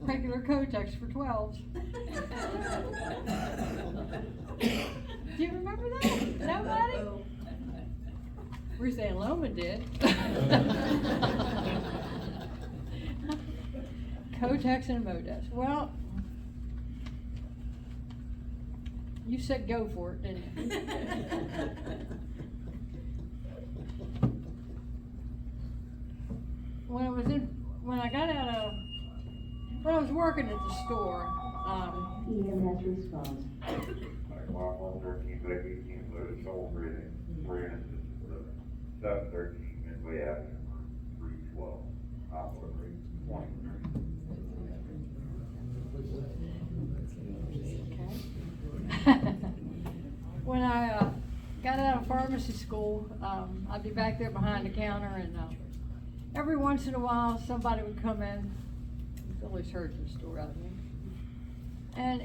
Regular Kotex for 12s. Do you remember that? Nobody? Ruth Ann Lohman did. Kotex and Modex. Well, you said go for it, didn't you? When I was working at the store, EMS response. Like 113 babies, included soul breathing, 3 instances of 713 midway after 312, hospital rate 20. when I got out of pharmacy school, I'd be back there behind the counter, and every once in a while somebody would come in. It's always heard the story out of me. And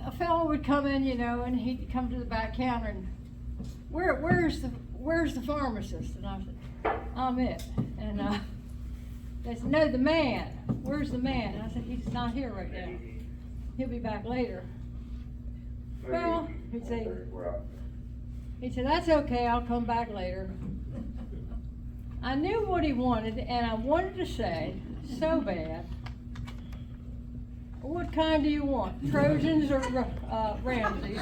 a fellow would come in, you know, and he'd come to the back counter and where's the pharmacist? And I said, I'm it. And they said, no, the man. Where's the man? And I said, he's not here right now. He'll be back later. Well, he'd say, that's okay, I'll come back later. I knew what he wanted, and I wanted to say, so bad, what kind do you want, Trojans or Ramses?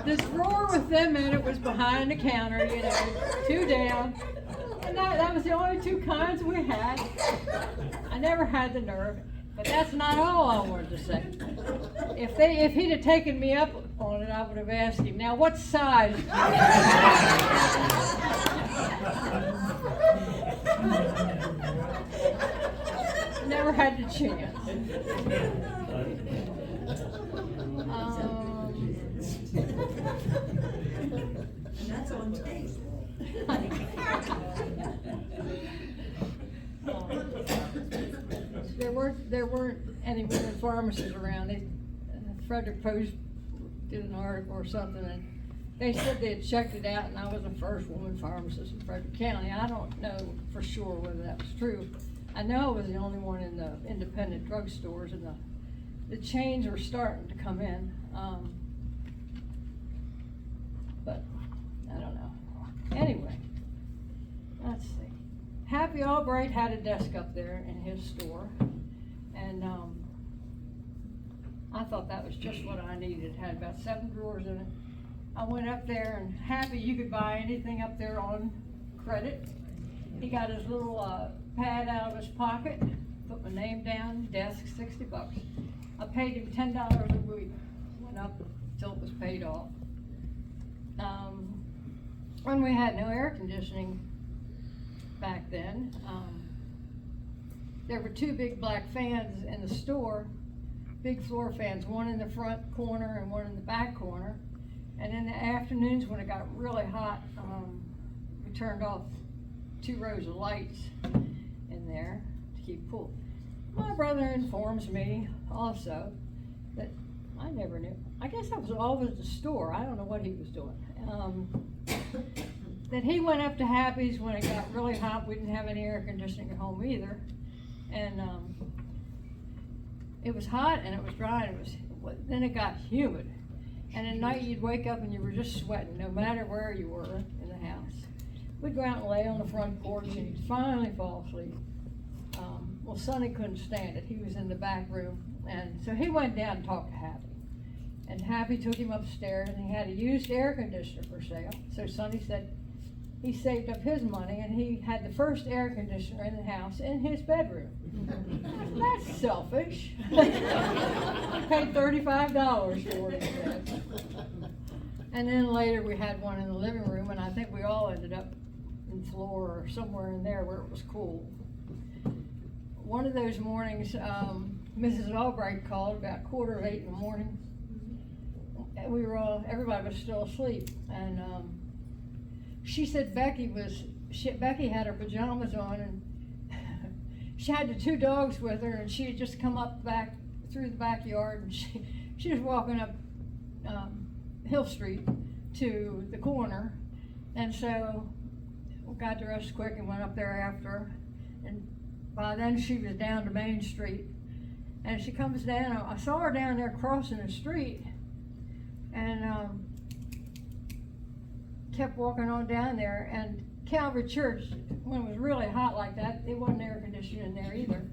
This drawer with them in it was behind the counter, you know, 2 down. And that was the only 2 kinds we had. I never had the nerve, but that's not all I wanted to say. If he'd have taken me up on it, I would have asked him, now what size? Never had the chance. And that's on tape. There weren't any women pharmacists around. Frederick Post did an article or something, and they said they had checked it out, and I was the first woman pharmacist in Frederick County. I don't know for sure whether that was true. I know I was the only one in the independent drugstores, and the chains were starting to come in. But I don't know. Anyway, let's see. Happy Albright had a desk up there in his store, and I thought that was just what I needed. It had about 7 drawers in it. I went up there, and Happy, you could buy anything up there on credit. He got his little pad out of his pocket, put my name down, desk, $60. I paid him $10 a week. Went up until it was paid off. When we had no air conditioning back then, there were 2 big black fans in the store, big floor fans, one in the front corner and one in the back corner. And in the afternoons when it got really hot, we turned off 2 rows of lights in there to keep cool. My brother informs me also that I never knew. I guess that was always the store. I don't know what he was doing. That he went up to Happy's when it got really hot. We didn't have any air conditioning at home either. And it was hot and it was dry and then it got humid. And at night you'd wake up and you were just sweating no matter where you were in the house. We'd go out and lay on the front porch and you'd finally fall asleep. Well, Sonny couldn't stand it. He was in the back room. And so he went down and talked to Happy. And Happy took him upstairs and he had a used air conditioner for sale. So Sonny said, he saved up his money and he had the first air conditioner in the house in his bedroom. That's selfish. I paid $35 for it. He said. And then later we had one in the living room, and I think we all ended up in floor or somewhere in there where it was cool. One of those mornings, Mrs. Albright called about 7:45 in the morning. We were all, everybody was still asleep, and she said Becky had her pajamas on, and she had the two dogs with her, and she had just come up back through the backyard, and she was walking up Hill Street to the corner, and so we got dressed quick and went up there after her, and by then she was down to Main Street, and she comes down. I saw her down there crossing the street, and kept walking on down there. And Calvary Church, when it was really hot like that, it wasn't air conditioning in there either,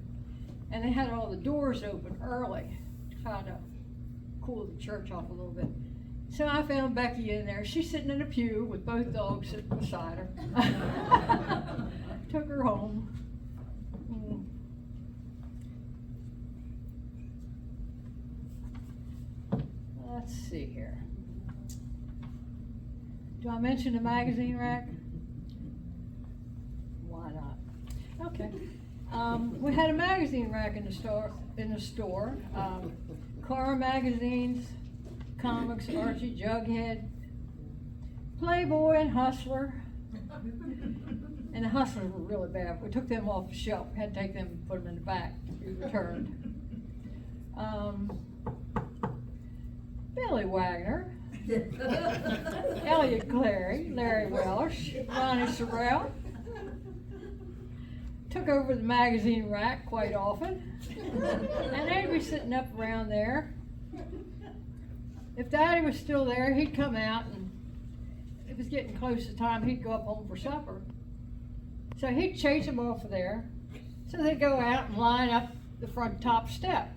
and they had all the doors open early to try to cool the church off a little bit. So I found Becky in there. She's sitting in a pew with both dogs sitting beside her. Took her home. Let's see here. Do I mention the magazine rack? Why not? Okay. We had a magazine rack in the store. Car magazines, comics, Archie, Jughead, Playboy, and Hustler. And the Hustlers were really bad. We took them off the shelf. We had to take them and put them in the back to be returned. Billy Wagner, Elliot Clary, Larry Welsh, Ronnie Sorrell. Took over the magazine rack quite often. And they'd be sitting up around there. If Daddy was still there, he'd come out, and it was getting close to time, he'd go up home for supper. So he'd chase them off of there. So they'd go out and line up the front top step.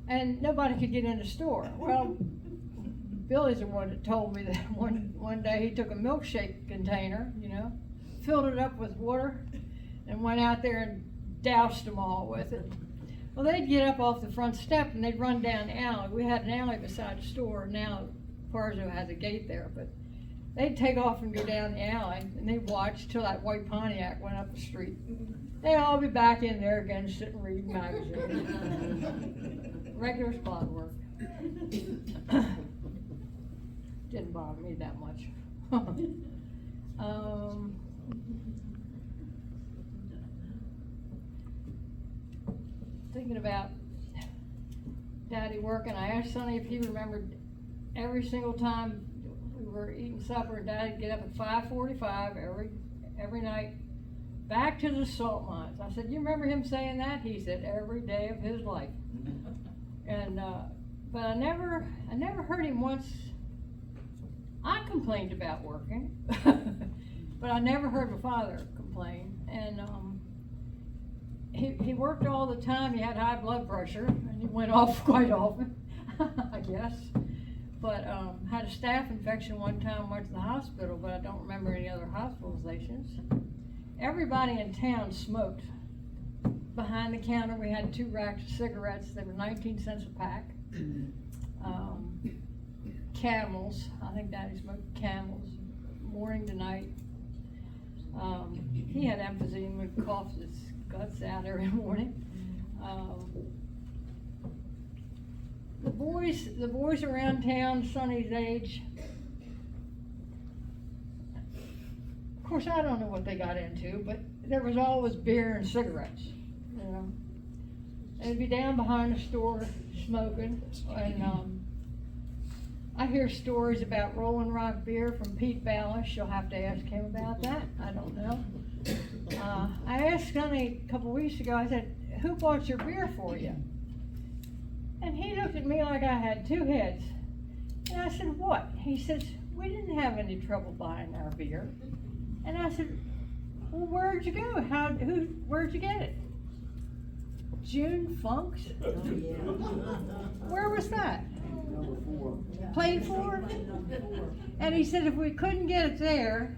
And nobody could get in the store. Well, Billy's the one that told me that one day he took a milkshake container, filled it up with water, and went out there and doused them all with it. Well, they'd get up off the front step and they'd run down the alley. We had an alley beside the store. Now Parzo has a gate there, but they'd take off and go down the alley, and they'd watch till that white Pontiac went up the street. They'd all be back in there again, sitting reading magazines. Regular spot work. Didn't bother me that much. Thinking about Daddy working, I asked Sonny if he remembered every single time we were eating supper, Daddy'd get up at 5:45 every night, back to the salt mines. I said, "You remember him saying that?" He said, "Every day of his life." And but I never heard him once. I complained about working, but I never heard my father complain. And he worked all the time. He had high blood pressure, and he went off quite often, I guess. But had a staph infection one time, went to the hospital, but I don't remember any other hospitalizations. Everybody in town smoked. Behind the counter, we had 2 racks of cigarettes. They were 19 cents a pack. Camels, I think Daddy smoked Camels, morning to night. He had emphysema, would cough his guts out every morning. The boys around town, Sonny's age, of course I don't know what they got into, but there was always beer and cigarettes. They'd be down behind the store smoking, and I hear stories about Rolling Rock beer from Pete Ballas. You'll have to ask him about that. I don't know. I asked Sonny a couple weeks ago, I said, "Who bought your beer for you?" And he looked at me like I had 2 heads. And I said, "What?" He says, "We didn't have any trouble buying our beer." And I said, "Well, where'd you go? Where'd you get it?" June Funk's? Oh, yeah. Where was that? Number 4. Played for? And he said if we couldn't get it there,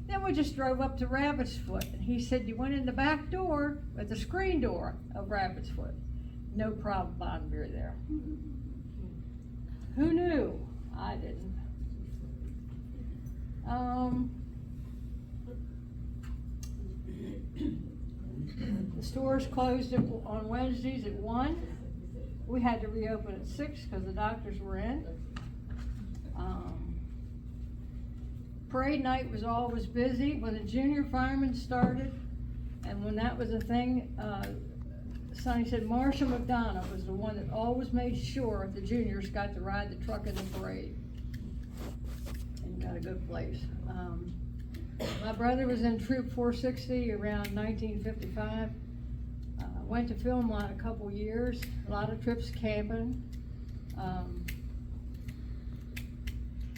then we just drove up to Rabbit's Foot. And he said you went in the back door with the screen door of Rabbit's Foot. No problem buying beer there. Who knew? I didn't. The store's closed on Wednesdays at 1. We had to reopen at 6 because the doctors were in. Parade night was always busy when the junior firemen started, and when that was a thing, Sonny said Marshall McDonough was the one that always made sure the juniors got to ride the truck in the parade. And got a good place. My brother was in Troop 460 around 1955. Went to Philmont a couple years, a lot of trips camping.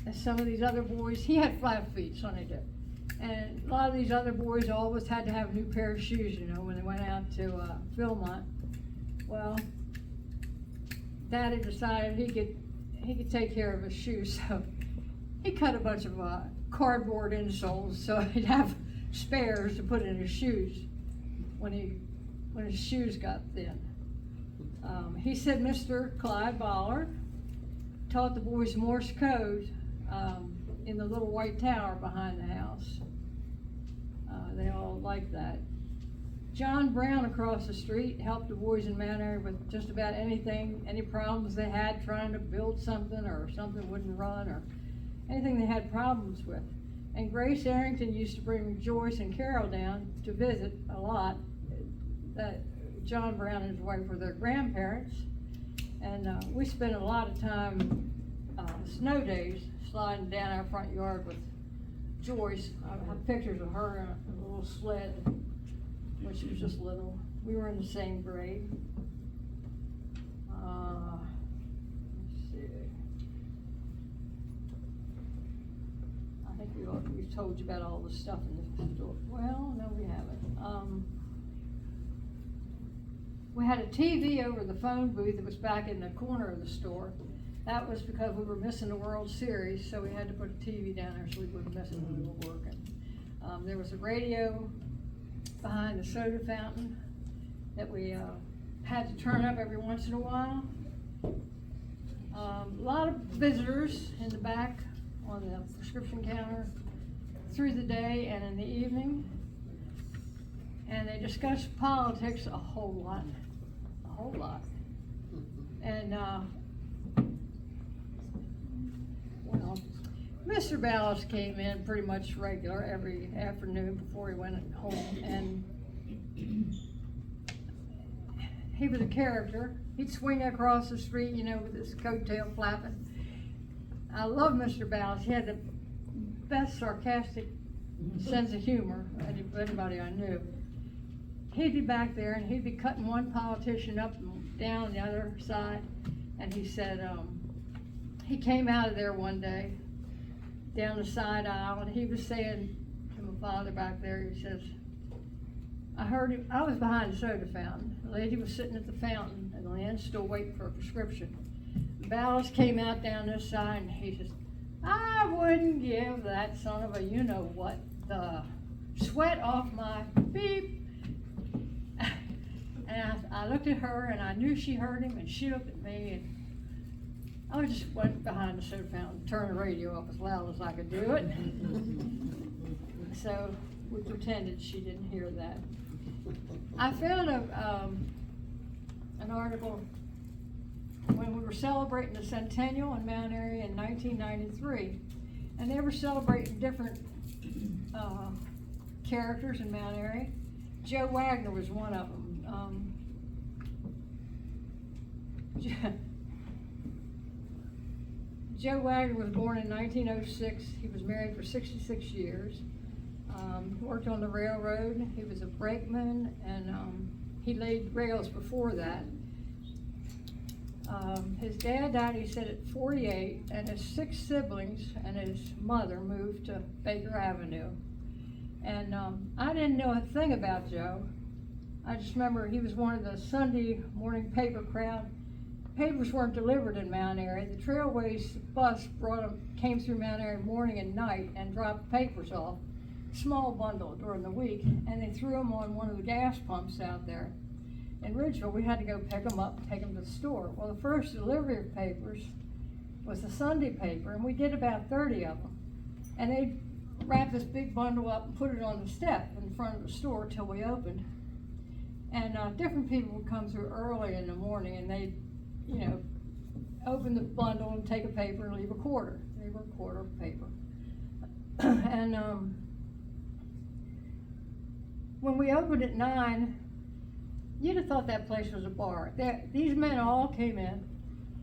And some of these other boys, he had 5 feet, Sonny did. And a lot of these other boys always had to have a new pair of shoes, you know, when they went out to Philmont. Well, Daddy decided he could take care of his shoes, so he cut a bunch of cardboard insoles so he'd have spares to put in his shoes when his shoes got thin. He said Mr. Clyde Ballard taught the boys Morse code in the little white tower behind the house. They all liked that. John Brown across the street helped the boys in Mt Airy with just about anything, any problems they had trying to build something or something wouldn't run or anything they had problems with. And Grace Arrington used to bring Joyce and Carol down to visit a lot. That John Brown and his wife were their grandparents. And we spent a lot of time, snow days, sliding down our front yard with Joyce. I have pictures of her in a little sled when she was just little. We were in the same grade. Let's see. I think we've told you about all the stuff in the store. Well, no, we haven't. We had a TV over the phone booth that was back in the corner of the store. That was because we were missing the World Series, so we had to put a TV down there so we wouldn't miss it when we were working. There was a radio behind the soda fountain that we had to turn up every once in a while. A lot of visitors in the back on the prescription counter through the day and in the evening. And they discussed politics a whole lot. And, well, Mr. Ballas came in pretty much regular every afternoon before he went home, and he was a character. He'd swing across the street, you know, with his coattail flapping. I love Mr. Ballas. He had the best sarcastic sense of humor of anybody I knew. He'd be back there and he'd be cutting one politician up and down the other side. And he said, he came out of there one day down the side aisle and he was saying to my father back there, he says, I heard him, I was behind the soda fountain. The lady was sitting at the fountain and the man still waiting for a prescription. Ballas came out down this side and he says, I wouldn't give that son of a you-know-what the sweat off my beep. And I looked at her and I knew she heard him and she looked at me and I just went behind the soda fountain, turned the radio up as loud as I could do it. So we pretended she didn't hear that. I found an article when we were celebrating the centennial in Mt Airy in 1993, and they were celebrating different characters in Mt Airy. Joe Wagner was one of them. Joe Wagner was born in 1906. He was married for 66 years. Worked on the railroad. He was a brakeman, and he laid rails before that. His dad died, he said, at 48, and his 6 siblings and his mother moved to Baker Avenue. And I didn't know a thing about Joe. I just remember he was one of the Sunday morning paper crowd, papers weren't delivered in Mt Airy. The Trailways bus came through Mt Airy morning and night and dropped papers off, small bundle during the week, and they threw them on one of the gas pumps out there. In Ridgeville, we had to go pick them up and take them to the store. Well, the first delivery of papers was a Sunday paper, and we did about 30 of them. And they wrapped this big bundle up and put it on the step in front of the store till we opened. And different people would come through early in the morning, and they'd, you know, open the bundle and take a paper and leave a quarter. They were a quarter of paper. And when we opened at 9, you'd have thought that place was a bar. These men all came in.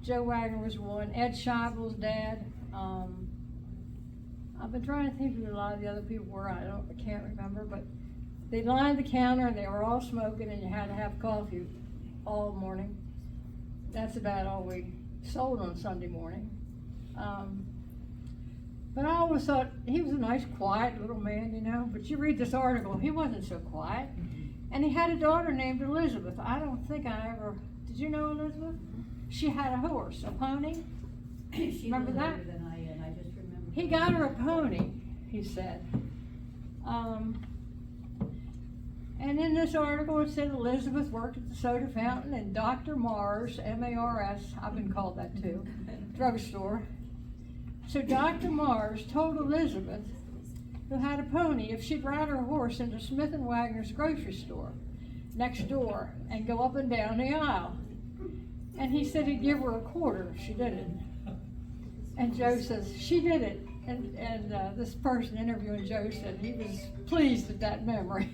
Joe Wagner was one, Ed Scheibel's dad. I've been trying to think who a lot of the other people were. I can't remember, but they lined the counter and they were all smoking, and you had to have coffee all morning. That's about all we sold on Sunday morning. But I always thought he was a nice, quiet little man, you know. But you read this article, he wasn't so quiet. And he had a daughter named Elizabeth. I don't think I ever, did you know Elizabeth? She had a horse, a pony. Remember that? Than I am. I just remember. He got her a pony, he said. And in this article it said Elizabeth worked at the soda fountain and Dr. Mars, M-A-R-S, I've been called that too, drugstore. So Dr. Mars told Elizabeth, who had a pony, if she'd ride her horse into Smith & Wagner's grocery store next door and go up and down the aisle. And he said he'd give her a quarter if she did it. And Joe says, she did it. And this person interviewing Joe said he was pleased at that memory.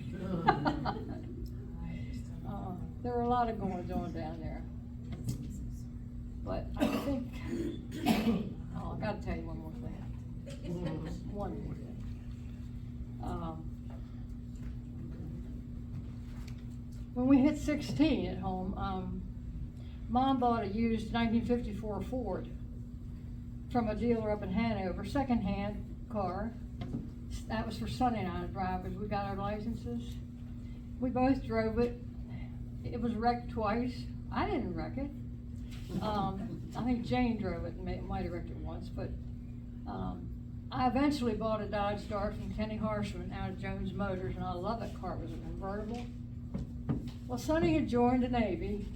There were a lot of goings on down there. But I think, oh, I gotta tell you one more thing. One more thing. When we hit 16 at home, Mom bought a used 1954 Ford from a dealer up in Hanover, second-hand car. That was for Sonny and I to drive as we got our licenses. We both drove it. It was wrecked twice. I didn't wreck it. I think Jane drove it and might have wrecked it once, but I eventually bought a Dodge Dart from Kenny Harshman out of Jones Motors, and I love that car. It was a convertible. Well, Sonny had joined the Navy,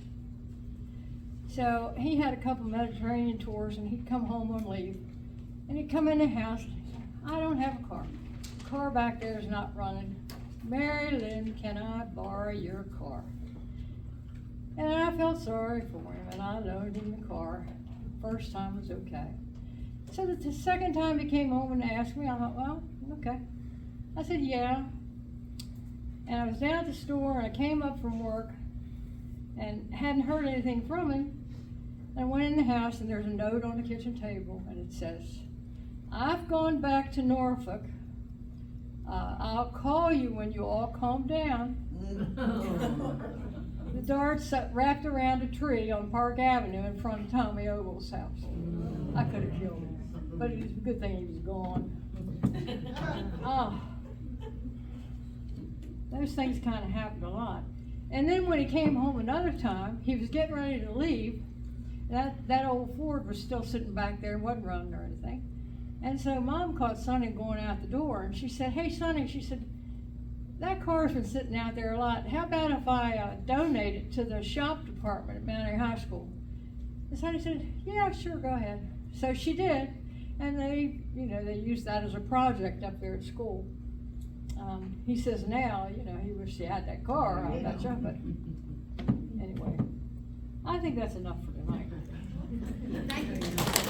so he had a couple Mediterranean tours, and he'd come home on leave, and he'd come in the house. I don't have a car. The car back there is not running. Mary Lynn, can I borrow your car? And I felt sorry for him, and I loaned him the car. First time was okay. So the second time he came home and asked me, I thought, well, okay. I said, yeah. And I was down at the store, and I came up from work and hadn't heard anything from him. And I went in the house, and there's a note on the kitchen table, and it says, I've gone back to Norfolk. I'll call you when you all calm down. The Darts wrapped around a tree on Park Avenue in front of Tommy Ogle's house. I could have killed him, but it was a good thing he was gone. Oh, those things kind of happened a lot. And then when he came home another time, he was getting ready to leave. That old Ford was still sitting back there and wasn't running or anything. And so Mom caught Sonny going out the door, and she said, hey, Sonny, she said, that car's been sitting out there a lot. How about if I donate it to the shop department at Mt Airy High School? And Sonny said, yeah, sure, go ahead. So she did, and they used that as a project up there at school. He says now, he wished he had that car, I bet you, but anyway, I think that's enough for tonight. Thank you.